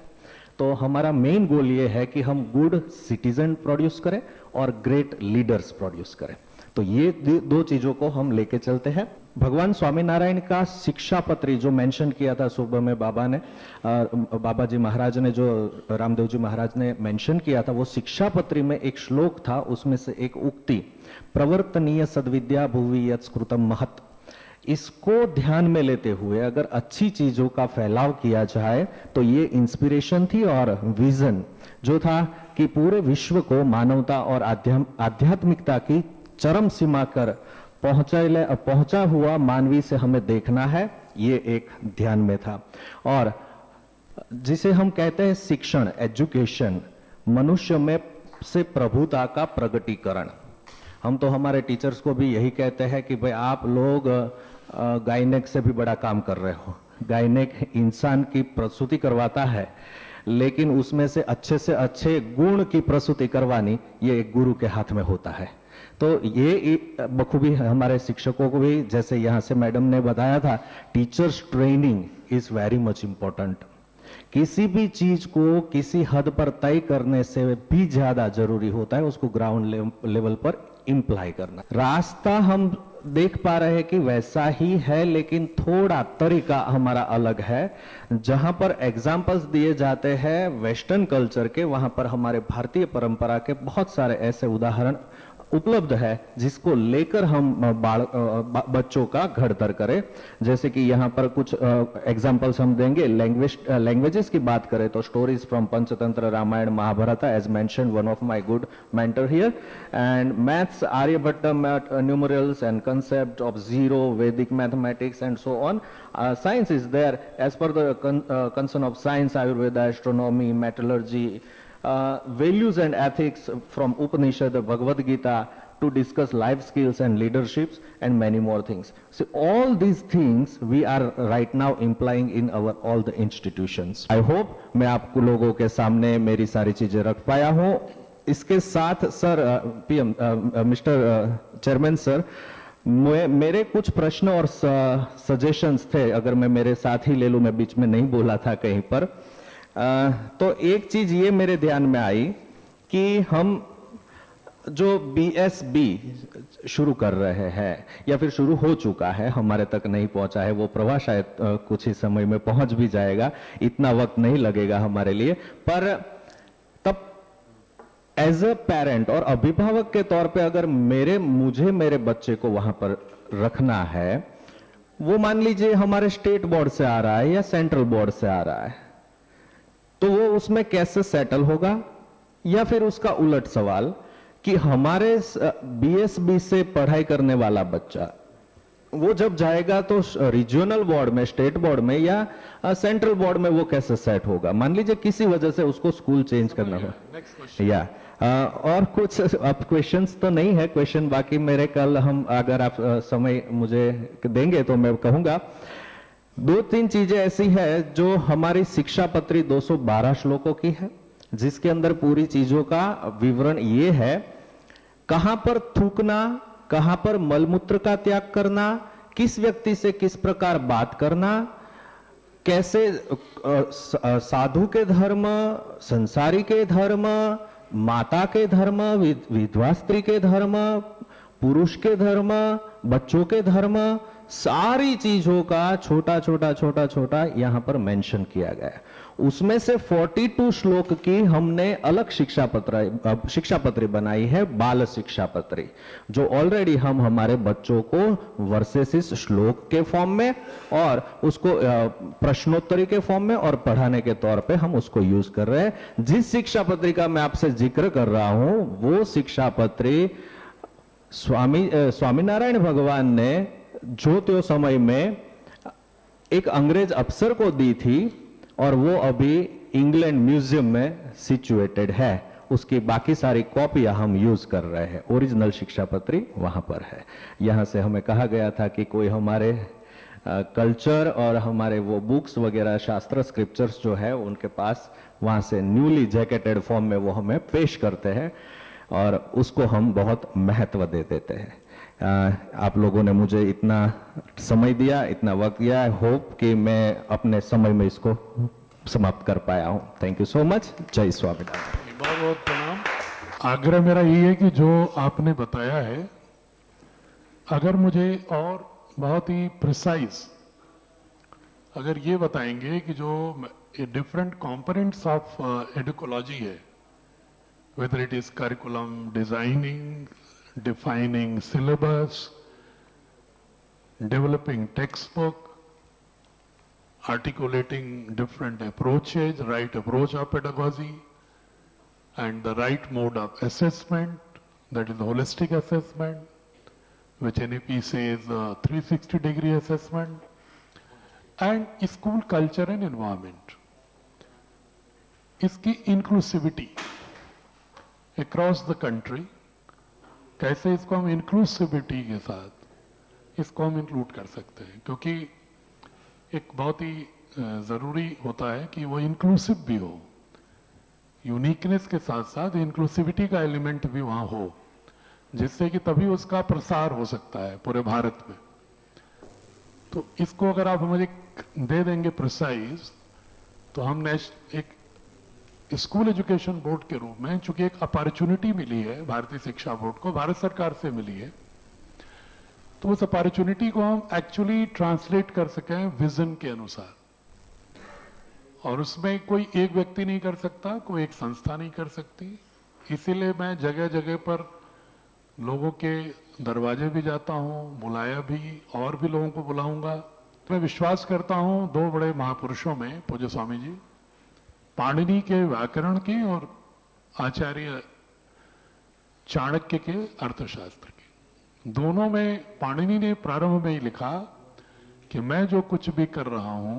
तो हमारा main goal ये है कि हम good citizen produce करें और great leaders produce करें। तो ये दो चीजों को हम लेके चलते हैं। भगवान स्वामीनारायण का शिक्षा पत्री जो मेंशन किया था सुबह में बाबा जी महाराज ने, जो रामदेव जी महाराज ने मेंशन किया था, वो शिक्षा पत्री में एक श्लोक था, उसमें से एक उक्ति, प्रवर्तनीय सद्विद्या भुवि यत् स्कृतम महत्। इसको ध्यान में लेते हुए अगर अच्छी चीजों का फैलाव किया जाए तो ये इंस्पिरेशन थी और विजन जो था कि पूरे विश्व को मानवता और आध्यात्मिकता की चरम सीमा कर पहुंचा हुआ मानवी से हमें देखना है, ये एक ध्यान में था। और जिसे हम कहते हैं शिक्षण, एजुकेशन, मनुष्य में से प्रभुता का प्रगटीकरण। हम तो हमारे टीचर्स को भी यही कहते हैं कि भाई आप लोग गायनेक से भी बड़ा काम कर रहे हो। गायनेक इंसान की प्रसूति करवाता है, लेकिन उसमें से अच्छे गुण की प्रसूति करवानी ये एक गुरु के हाथ में होता है। तो ये बखूबी हमारे शिक्षकों को भी, जैसे यहाँ से मैडम ने बताया था, teachers training is very much important. किसी भी चीज को किसी हद पर तय करने से भी ज्यादा जरूरी होता है उसको ग्राउंड लेवल पर इम्प्लाई करना। रास्ता हम देख पा रहे हैं कि वैसा ही है, लेकिन थोड़ा तरीका हमारा अलग है। जहां पर एग्जाम्पल्स दिए जाते हैं वेस्टर्न कल्चर के, वहां पर हमारे भारतीय परंपरा के बहुत सारे ऐसे उदाहरण उपलब्ध है जिसको लेकर हम बच्चों का घड़तर करें। जैसे कि यहाँ पर कुछ एग्जांपल्स हम देंगे। लैंग्वेजेस की बात करें तो stories from Panchatantra, Ramayana, Mahabharata, as mentioned one of my good mentor here, and maths, Aryabhata numerals and concept of zero, Vedic mathematics and so on. Science is there as per the concern of science, Ayurveda, astronomy, metallurgy, values and ethics from Upanishad, the Bhagavad Gita, to discuss life skills and leaderships and many more things. So all these things we are right now implying in our all the institutions. I hope मैं आपको लोगों के सामने मेरी सारी चीजें रख पाया हूँ। इसके साथ sir PM mister chairman sir, मेरे कुछ प्रश्न और सजेशंस थे, अगर मैं मेरे साथ ही ले लूं, मैं बीच में नहीं बोला था कहीं पर। तो एक चीज ये मेरे ध्यान में आई कि हम जो BSB शुरू कर रहे हैं या फिर शुरू हो चुका है, हमारे तक नहीं पहुंचा है, वो प्रवाह शायद कुछ ही समय में पहुंच भी जाएगा, इतना वक्त नहीं लगेगा हमारे लिए। पर तब एज अ पेरेंट और अभिभावक के तौर पे अगर मुझे मेरे बच्चे को वहां पर रखना है, वो मान लीजिए हमारे स्टेट बोर्ड से आ रहा है या सेंट्रल बोर्ड से आ रहा है, तो वो उसमें कैसे सेटल होगा? या फिर उसका उलट सवाल कि हमारे BSB से पढ़ाई करने वाला बच्चा वो जब जाएगा तो रीजनल बोर्ड में, स्टेट बोर्ड में या सेंट्रल बोर्ड में वो कैसे सेट होगा? मान लीजिए किसी वजह से उसको स्कूल चेंज करना हो या और कुछ अब क्वेश्चंस तो नहीं है, क्वेश्चन बाकी मेरे कल हम अगर आप समय मुझे देंगे तो मैं कहूंगा। 2-3 चीजें ऐसी है जो हमारी शिक्षा पत्री 212 श्लोकों की है, जिसके अंदर पूरी चीजों का विवरण ये है, कहां पर थूकना, कहां पर मलमूत्र का त्याग करना, किस व्यक्ति से किस प्रकार बात करना, कैसे साधु के धर्म, संसारी के धर्म, माता के धर्म, विधवा स्त्री के धर्म, पुरुष के धर्म, बच्चों के धर्म, सारी चीजों का छोटा छोटा छोटा छोटा यहां पर मेंशन किया गया है। उसमें से 42 श्लोक की हमने अलग शिक्षा पत्री बनाई है, बाल शिक्षा पत्री, जो ऑलरेडी हम हमारे बच्चों को वर्सेस इस श्लोक के फॉर्म में और उसको प्रश्नोत्तरी के फॉर्म में और पढ़ाने के तौर पे हम उसको यूज कर रहे हैं। जिस शिक्षा पत्री का मैं आपसे जिक्र कर रहा हूं वो शिक्षा पत्री स्वामीनारायण भगवान ने जो त्यो समय में एक अंग्रेज अफसर को दी थी और वो अभी इंग्लैंड म्यूजियम में सिचुएटेड है। उसकी बाकी सारी कॉपियां हम यूज कर रहे हैं, ओरिजिनल शिक्षा पत्री वहां पर है। यहां से हमें कहा गया था कि कोई हमारे कल्चर और हमारे वो बुक्स वगैरह शास्त्र स्क्रिप्चर्स जो है उनके पास वहां से न्यूली जैकेटेड फॉर्म में वो हमें पेश करते हैं और उसको हम बहुत महत्व दे देते हैं। आप लोगों ने मुझे इतना समय दिया, इतना वक्त दिया, आई होप कि मैं अपने समय में इसको समाप्त कर पाया हूं। Thank you so much. जय स्वामीनारायण। बहुत बहुत प्रणाम। आग्रह मेरा ये है कि जो आपने बताया है, अगर मुझे और बहुत ही प्रिसाइज अगर ये बताएंगे कि जो डिफरेंट कंपोनेंट्स ऑफ एडुकोलॉजी है, whether it is curriculum designing, defining syllabus, developing textbook, articulating different approaches, right approach of pedagogy, and the right mode of assessment, that is the holistic assessment, which NEP says 360-degree assessment, and school culture and environment. इसकी inclusivity across the country, कैसे इसको हम inclusivity के साथ इसको हम include कर सकते हैं, क्योंकि एक बहुत ही ज़रूरी होता है कि वो इंक्लूसिव भी हो, यूनिकनेस के साथ साथ इंक्लूसिविटी का एलिमेंट भी वहाँ हो, जिससे कि तभी उसका प्रसार हो सकता है पूरे भारत में। तो इसको अगर आप मुझे दे देंगे प्रिसाइज, तो हम एक स्कूल एजुकेशन बोर्ड के रूप में, चूंकि एक अपॉर्चुनिटी मिली है भारतीय शिक्षा बोर्ड को, भारत सरकार से मिली है, तो उस अपॉर्चुनिटी को हम एक्चुअली ट्रांसलेट कर सकें विजन के अनुसार। और उसमें कोई एक व्यक्ति नहीं कर सकता, कोई एक संस्था नहीं कर सकती। इसीलिए मैं जगह जगह पर लोगों के दरवाजे भी जाता हूं, बुलाया भी, और भी लोगों को बुलाऊंगा। मैं विश्वास करता हूं दो बड़े महापुरुषों में, पूज्य स्वामी जी, पाणिनि के व्याकरण के और आचार्य चाणक्य के अर्थशास्त्र के। दोनों में पाणिनि ने प्रारंभ में ही लिखा कि मैं जो कुछ भी कर रहा हूं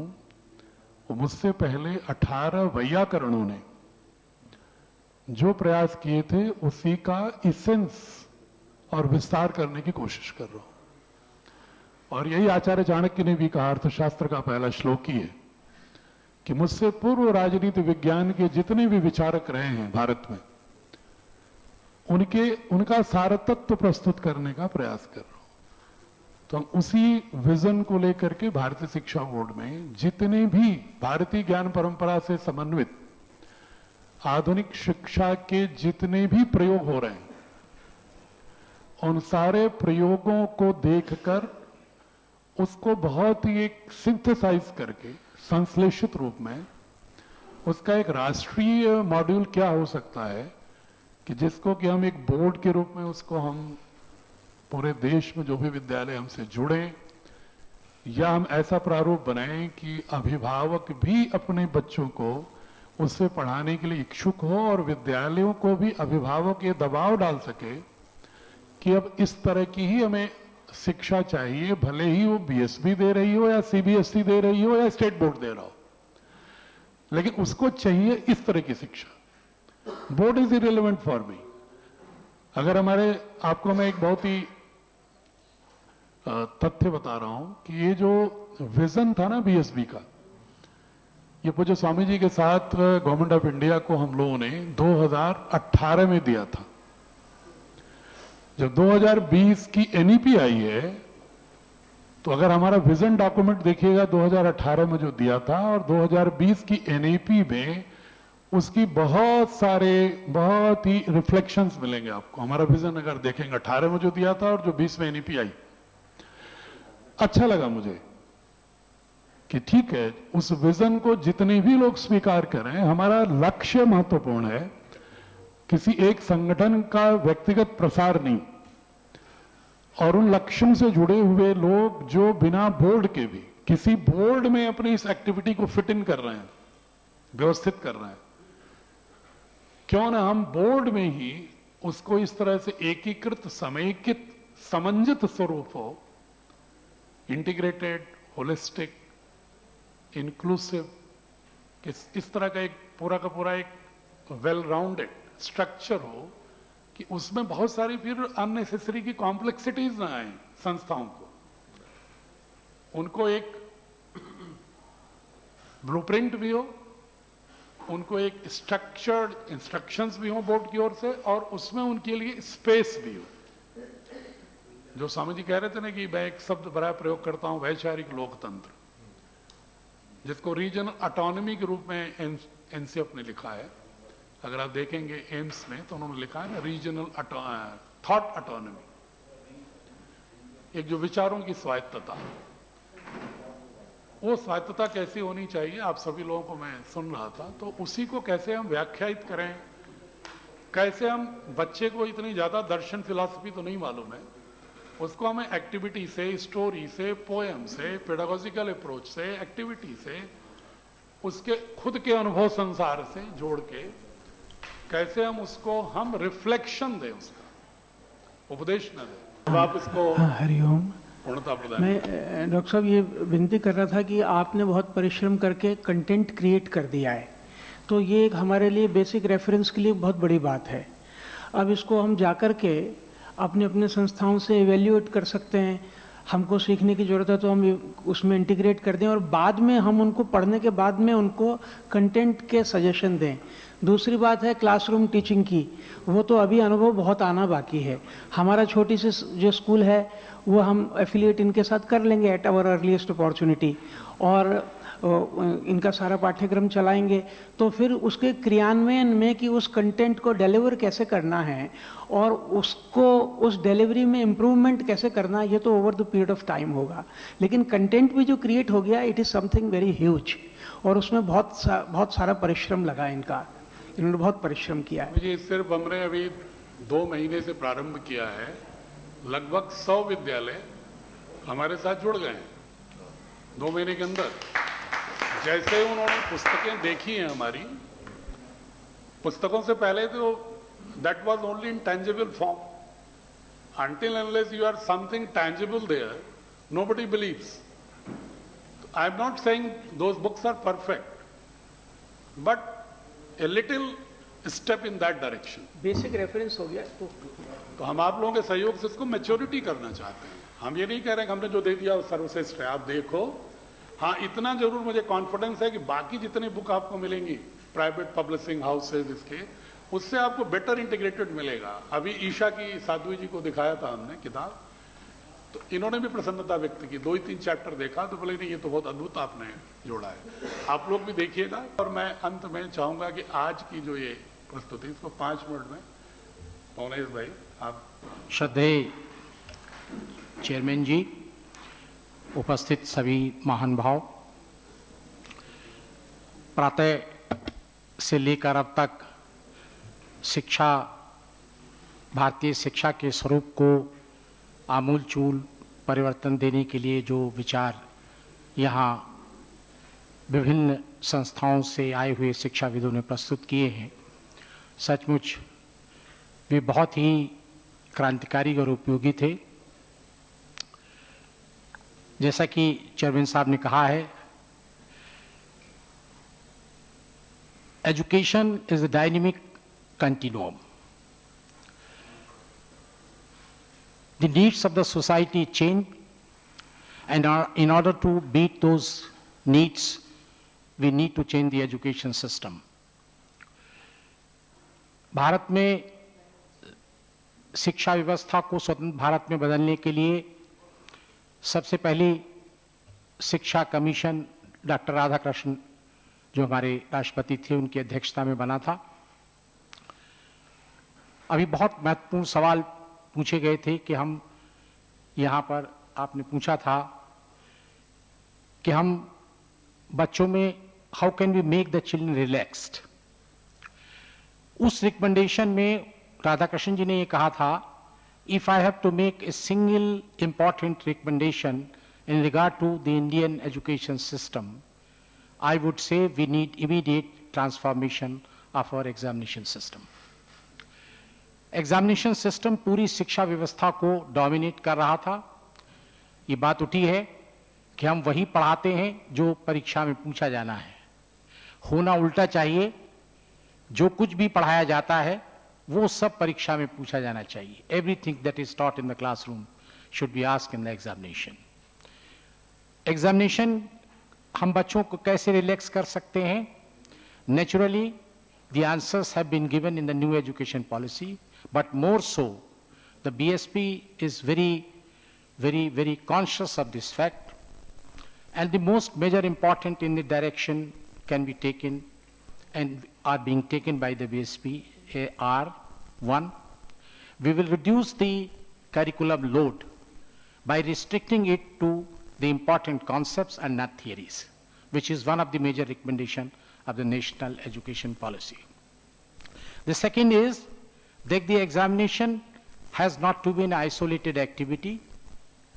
वो मुझसे पहले 18 वैयाकरणों ने जो प्रयास किए थे उसी का इसेंस और विस्तार करने की कोशिश कर रहा हूं। और यही आचार्य चाणक्य ने भी कहा, अर्थशास्त्र का पहला श्लोक ही है कि मुझसे पूर्व राजनीति विज्ञान के जितने भी विचारक रहे हैं भारत में, उनका सारतत्व प्रस्तुत करने का प्रयास कर रहा हूं। तो हम उसी विजन को लेकर के भारतीय शिक्षा बोर्ड में जितने भी भारतीय ज्ञान परंपरा से समन्वित आधुनिक शिक्षा के जितने भी प्रयोग हो रहे हैं, उन सारे प्रयोगों को देखकर उसको बहुत ही एक सिंथेसाइज करके संश्लेषित रूप में उसका एक राष्ट्रीय मॉड्यूल क्या हो सकता है कि जिसको कि हम एक बोर्ड के रूप में उसको हम पूरे देश में जो भी विद्यालय हमसे जुड़े, या हम ऐसा प्रारूप बनाएं कि अभिभावक भी अपने बच्चों को उससे पढ़ाने के लिए इच्छुक हो और विद्यालयों को भी अभिभावक ये दबाव डाल सके कि अब इस तरह की ही हमें शिक्षा चाहिए, भले ही वो बीएसबी दे रही हो या सीबीएसई दे रही हो या स्टेट बोर्ड दे रहा हो, लेकिन उसको चाहिए इस तरह की शिक्षा। Board is irrelevant for me. अगर आपको मैं एक बहुत ही तथ्य बता रहा हूं कि ये जो विजन था ना बीएसबी का, ये पूज्य स्वामी जी के साथ गवर्नमेंट ऑफ इंडिया को हम लोगों ने 2018 में दिया था। जब 2020 की एनईपी आई है, तो अगर हमारा विजन डॉक्यूमेंट देखिएगा 2018 में जो दिया था और 2020 की एनईपी में उसकी बहुत ही रिफ्लेक्शंस मिलेंगे आपको। हमारा विजन अगर देखेंगे 18 में जो दिया था और जो 20 में एनईपी आई, अच्छा लगा मुझे कि ठीक है, उस विजन को जितने भी लोग स्वीकार करें, हमारा लक्ष्य महत्वपूर्ण है, किसी एक संगठन का व्यक्तिगत प्रसार नहीं, और उन लक्ष्यों से जुड़े हुए लोग जो बिना बोर्ड के भी किसी बोर्ड में अपनी इस एक्टिविटी को फिट इन कर रहे हैं, व्यवस्थित कर रहे हैं, क्यों ना हम बोर्ड में ही उसको इस तरह से एकीकृत, समेकित, समन्वित स्वरूप हो, इंटीग्रेटेड, होलिस्टिक, इंक्लूसिव, इस तरह का एक पूरा का पूरा एक वेल राउंडेड स्ट्रक्चर हो कि उसमें बहुत सारी फिर अननेसेसरी की कॉम्प्लेक्सिटीज ना आए संस्थाओं को। उनको एक ब्लूप्रिंट भी हो, उनको एक स्ट्रक्चर्ड इंस्ट्रक्शंस भी हो बोर्ड की ओर से, और उसमें उनके लिए स्पेस भी हो। जो स्वामी जी कह रहे थे ना कि मैं एक शब्द बड़ा प्रयोग करता हूं, वैचारिक लोकतंत्र, जिसको रीजनल ऑटोनॉमी के रूप में एनसीएफ ने लिखा है। अगर आप देखेंगे एम्स में तो उन्होंने लिखा है ना, रीजनल थॉट ऑटोनॉमी, एक जो विचारों की स्वायत्तता। वो स्वायत्तता कैसी होनी चाहिए, आप सभी लोगों को मैं सुन रहा था, तो उसी को कैसे हम व्याख्यायित करें, कैसे हम, बच्चे को इतनी ज्यादा दर्शन फिलॉसफी तो नहीं मालूम है, उसको हमें एक्टिविटी से, स्टोरी से, पोएम से, पेडागोजिकल अप्रोच से, एक्टिविटी से, उसके खुद के अनुभव संसार से जोड़ के कैसे हम उसको हम रिफ्लेक्शन दें, उसका उपदेश न दें। अब आप इसको हरिओम। पूर्णता प्रदान। मैं डॉक्टर साहब ये विनती कर रहा था कि आपने बहुत परिश्रम करके कंटेंट क्रिएट कर दिया है, तो ये एक हमारे लिए बेसिक रेफरेंस के लिए बहुत बड़ी बात है। अब इसको हम जाकर के अपने अपने संस्थाओं से इवेल्युएट कर सकते हैं, हमको सीखने की ज़रूरत है तो हम उसमें इंटीग्रेट कर दें, और बाद में हम उनको पढ़ने के बाद में उनको कंटेंट के सजेशन दें। दूसरी बात है क्लासरूम टीचिंग की, वो तो अभी अनुभव बहुत आना बाकी है। हमारा छोटी सी जो स्कूल है वो हम एफिलिएट इनके साथ कर लेंगे एट आवर अर्लीस्ट अपॉर्चुनिटी, और इनका सारा पाठ्यक्रम चलाएंगे। तो फिर उसके क्रियान्वयन में कि उस कंटेंट को डिलीवर कैसे करना है और उसको उस डिलीवरी में इम्प्रूवमेंट कैसे करना है, ये तो over the period of time होगा। लेकिन कंटेंट भी जो क्रिएट हो गया, it is something very huge, और उसमें बहुत सारा परिश्रम लगा इनका, इन्होंने बहुत परिश्रम किया है। ये सिर्फ हमने अभी 2 महीने से प्रारंभ किया है, लगभग 100 विद्यालय हमारे साथ जुड़ गए हैं 2 महीने के अंदर। जैसे उन्होंने पुस्तकें देखी हैं हमारी, पुस्तकों से पहले तो that was only in tangible form, until unless you are something tangible there, nobody believes. I am not saying those books are perfect, but a little step in that direction. Basic reference हो गया तो हम आप लोगों के सहयोग से इसको मैच्योरिटी करना चाहते हैं। हम ये नहीं कह रहे कि हमने जो दे दिया वो सर्वश्रेष्ठ है, आप देखो। हाँ, इतना जरूर मुझे कॉन्फिडेंस है कि बाकी जितनी बुक आपको मिलेंगी प्राइवेट पब्लिशिंग हाउसेज इसके, उससे आपको बेटर इंटीग्रेटेड मिलेगा। अभी ईशा की साध्वी जी को दिखाया था हमने किताब, तो इन्होंने भी प्रसन्नता व्यक्त की। 2-3 चैप्टर देखा तो बोले नहीं, ये तो बहुत अद्भुत आपने जोड़ा है। आप लोग भी देखिएगा। और मैं अंत में चाहूंगा कि आज की जो ये प्रस्तुति, इसको 5 मिनट में पवनेश भाई आप। श्रद्धेय चेयरमैन जी, उपस्थित सभी महान भाव, प्रातः से लेकर अब तक शिक्षा, भारतीय शिक्षा के स्वरूप को आमूलचूल परिवर्तन देने के लिए जो विचार यहाँ विभिन्न संस्थाओं से आए हुए शिक्षाविदों ने प्रस्तुत किए हैं, सचमुच वे बहुत ही क्रांतिकारी और उपयोगी थे। जैसा कि चेयरमैन साहब ने कहा है, education is a dynamic continuum. The needs of the society change, and in order to meet those needs, we need to change the education system. Bharat में शिक्षा व्यवस्था को स्वतंत्र भारत में बदलने के लिए सबसे पहली शिक्षा कमीशन डॉक्टर राधाकृष्ण जो हमारे राष्ट्रपति थे उनकी अध्यक्षता में बना था। अभी बहुत महत्वपूर्ण सवाल पूछे गए थे कि हम यहाँ पर, आपने पूछा था कि हम बच्चों में how can we make the children relaxed. उस रिकमेंडेशन में राधाकृष्ण जी ने ये कहा था, if I have to make a single important recommendation in regard to the Indian education system, I would say we need immediate transformation of our examination system. Examination system पूरी शिक्षा व्यवस्था को dominate कर रहा था। ये बात उठी है कि हम वही पढ़ाते हैं जो परीक्षा में पूछा जाना है। होना उल्टा चाहिए, जो कुछ भी पढ़ाया जाता है वो सब परीक्षा में पूछा जाना चाहिए। Everything that is taught in the classroom should be asked in the examination. Examination हम बच्चों को कैसे रिलैक्स कर सकते हैं? Naturally the answers have been given in the new education policy, but more so the BSP is very conscious of this fact, and the most major important in the direction can be taken and are being taken by the BSP are: 1, we will reduce the curriculum load by restricting it to the important concepts and not theories, which is one of the major recommendations of the national education policy. The second is that the examination has not to be an isolated activity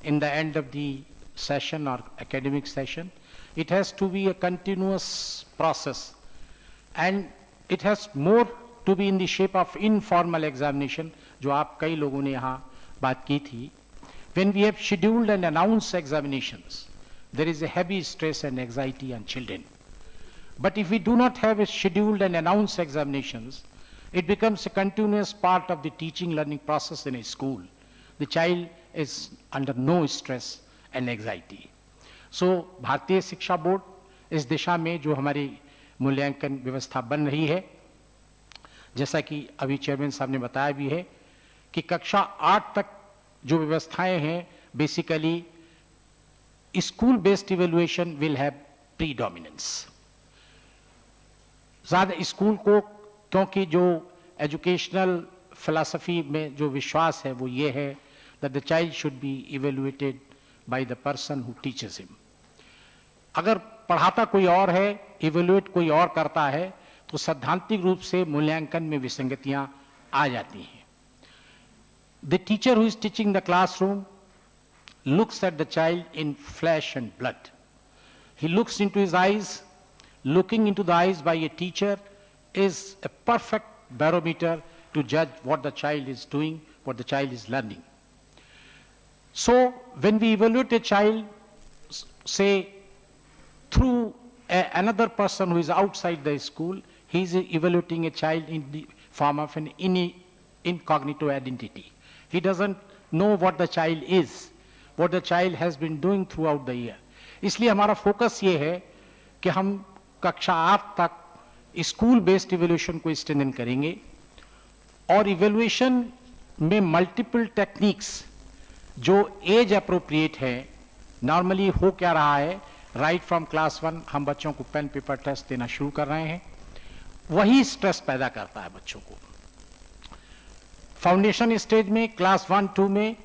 in the end of the session or academic session. It has to be a continuous process, and it has more to be in the shape of informal examination, जो आप कई लोगों ने यहाँ बात की थी. When we have scheduled and announced examinations, there is a heavy stress and anxiety on children. But if we do not have a scheduled and announced examinations, it becomes a continuous part of the teaching learning process in a school. The child is under no stress and anxiety. So, भारतीय शिक्षा board इस दिशा में जो हमारी मूल्यांकन व्यवस्था बन रही है, जैसा कि अभी चेयरमैन साहब ने बताया भी है कि कक्षा 8 तक जो व्यवस्थाएं हैं, basically school based evaluation will have predominance. ज्यादा स्कूल को, क्योंकि जो एजुकेशनल फिलॉसफी में जो विश्वास है वो ये है that the child should be evaluated by the person who teaches him. अगर पढ़ाता कोई और है, इवेल्युएट कोई और करता है, तो सैद्धांतिक रूप से मूल्यांकन में विसंगतियां आ जाती हैं. The teacher who is teaching the classroom looks at the child in flesh and blood. He looks into his eyes. Looking into the eyes by a teacher is a perfect barometer to judge what the child is doing, what the child is learning. So, when we evaluate a child, say, through another person who is outside the school, he is evaluating a child in the form of an incognito identity. He doesn't know what the child is, what the child has been doing throughout the year. इसलिए हमारा focus ये है कि हम कक्षा 8 तक school based evaluation को strengthen करेंगे, और इवेल्युएशन में मल्टीपल टेक्निक्स जो एज अप्रोप्रिएट है. नॉर्मली हो क्या रहा है, राइट फ्रॉम क्लास 1 हम बच्चों को पेन पेपर टेस्ट देना शुरू कर रहे हैं, वही स्ट्रेस पैदा करता है बच्चों को. फाउंडेशन स्टेज में क्लास 1-2 में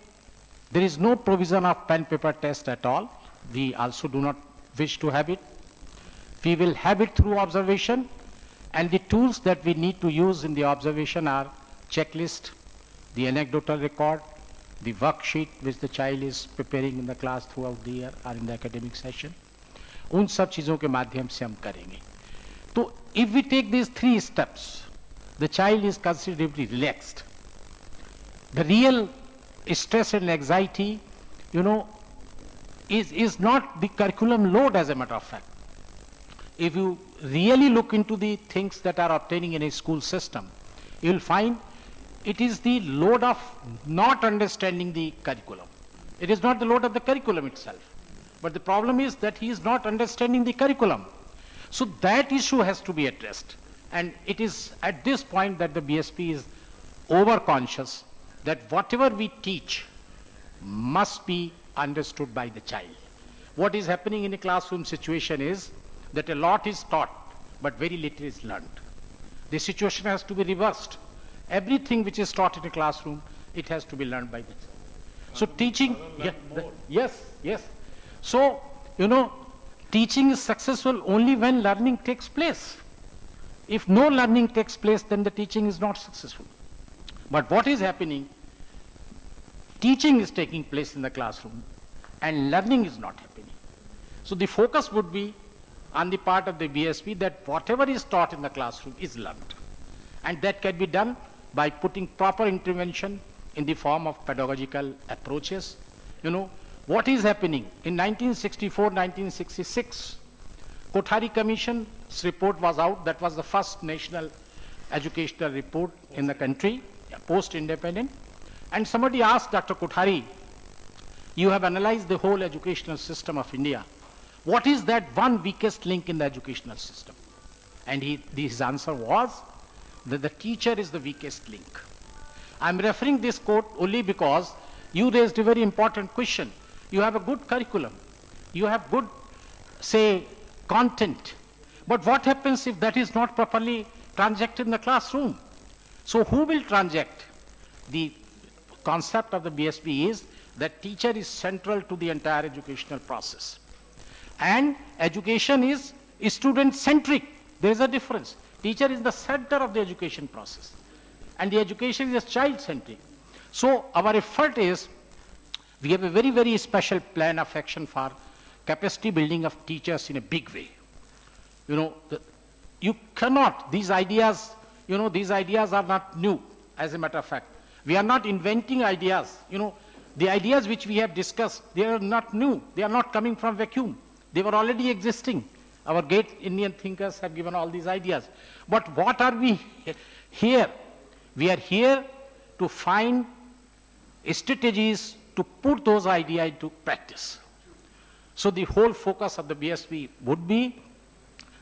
there is no provision of pen paper test at all. We also do not wish to have it. We will have it through observation, and the tools that we need to use in the observation are checklist, the anecdotal record, the worksheet which the child is preparing in the class throughout the year or in the academic session. उन सब चीजों के माध्यम से हम करेंगे. तो if we take these 3 steps, the child is considerably relaxed. The real stress and anxiety, is not the curriculum load, as a matter of fact. If you really look into the things that are obtaining in a school system, you will find it is the load of not understanding the curriculum. It is not the load of the curriculum itself, but the problem is that he is not understanding the curriculum. So that issue has to be addressed, and it is at this point that the BSP is over-conscious that whatever we teach must be understood by the child. What is happening in a classroom situation is that a lot is taught but very little is learned. The situation has to be reversed. Everything which is taught in a classroom, it has to be learned by them. So teaching, yes. So, teaching is successful only when learning takes place. If no learning takes place, then the teaching is not successful. But what is happening? Teaching is taking place in the classroom and learning is not happening. So the focus would be on the part of the BSP that whatever is taught in the classroom is learned. And that can be done by putting proper intervention in the form of pedagogical approaches. What is happening? In 1964-1966, Kothari Commission's report was out. That was the first national educational report in the country, post-independent. And somebody asked Dr. Kothari, you have analyzed the whole educational system of India. What is that one weakest link in the educational system? And his answer was that the teacher is the weakest link. I'm referring this quote only because you raised a very important question. You have a good curriculum. You have good, say, content. But what happens if that is not properly transacted in the classroom? So who will transact? The concept of the BSP is that teacher is central to the entire educational process. And education is student-centric. There is a difference. Teacher is the center of the education process. And the education is child-centric. So our effort is, we have a very, very special plan of action for capacity building of teachers in a big way. You cannot, these ideas are not new, as a matter of fact. We are not inventing ideas. The ideas which we have discussed, they are not new. They are not coming from vacuum. They were already existing. Our great Indian thinkers have given all these ideas. But what are we here? We are here to find strategies to put those ideas into practice. So the whole focus of the BSP would be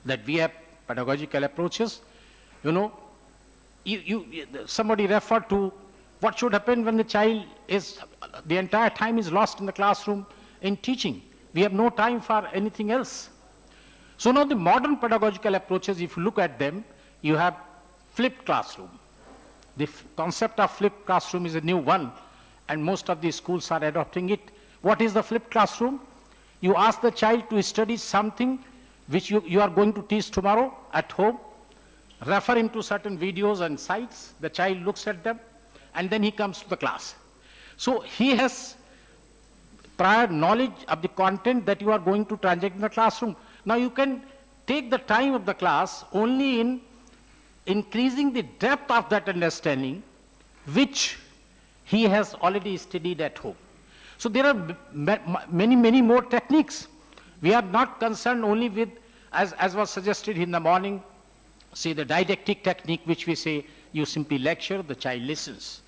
that we have pedagogical approaches. Somebody referred to what should happen when the child is, the entire time is lost in the classroom in teaching. We have no time for anything else. So now the modern pedagogical approaches, if you look at them, you have flipped classroom. The concept of flipped classroom is a new one, and most of the schools are adopting it. What is the flipped classroom? You ask the child to study something which you are going to teach tomorrow at home, refer him to certain videos and sites, the child looks at them, and then he comes to the class. So he has prior knowledge of the content that you are going to transact in the classroom. Now you can take the time of the class only in increasing the depth of that understanding which he has already studied at home. So there are many, many more techniques. We are not concerned only with, as was suggested in the morning, say the didactic technique, which we say you simply lecture, the child listens.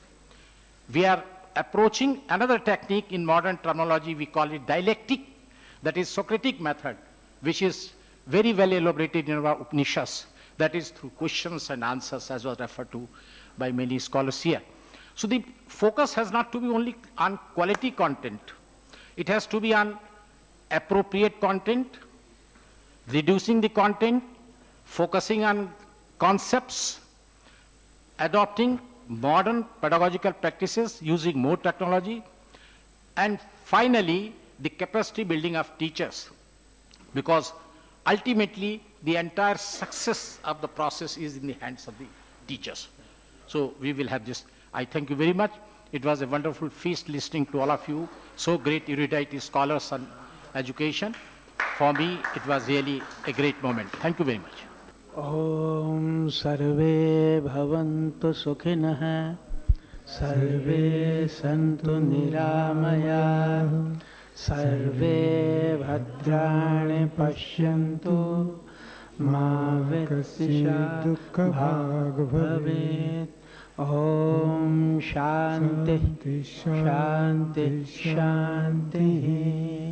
We are approaching another technique in modern terminology, we call it dialectic, that is Socratic method, which is very well elaborated in our Upanishads, that is through questions and answers, as was referred to by many scholars here. So the focus has not to be only on quality content. It has to be on appropriate content, reducing the content, focusing on concepts, adopting modern pedagogical practices, using more technology, and finally, the capacity building of teachers. Because ultimately, the entire success of the process is in the hands of the teachers. So we will have this. I thank you very much. It was a wonderful feast listening to all of you, so great erudite scholars on education. For me, it was really a great moment. Thank you very much. Om Sarve Bhavantu Sukhinah Sarve Santu Niramaya Sarve Bhadrani Pashyantu Ma Vyasya Dukkha Bhag Bhavet. Om Shanti Shanti Shanti.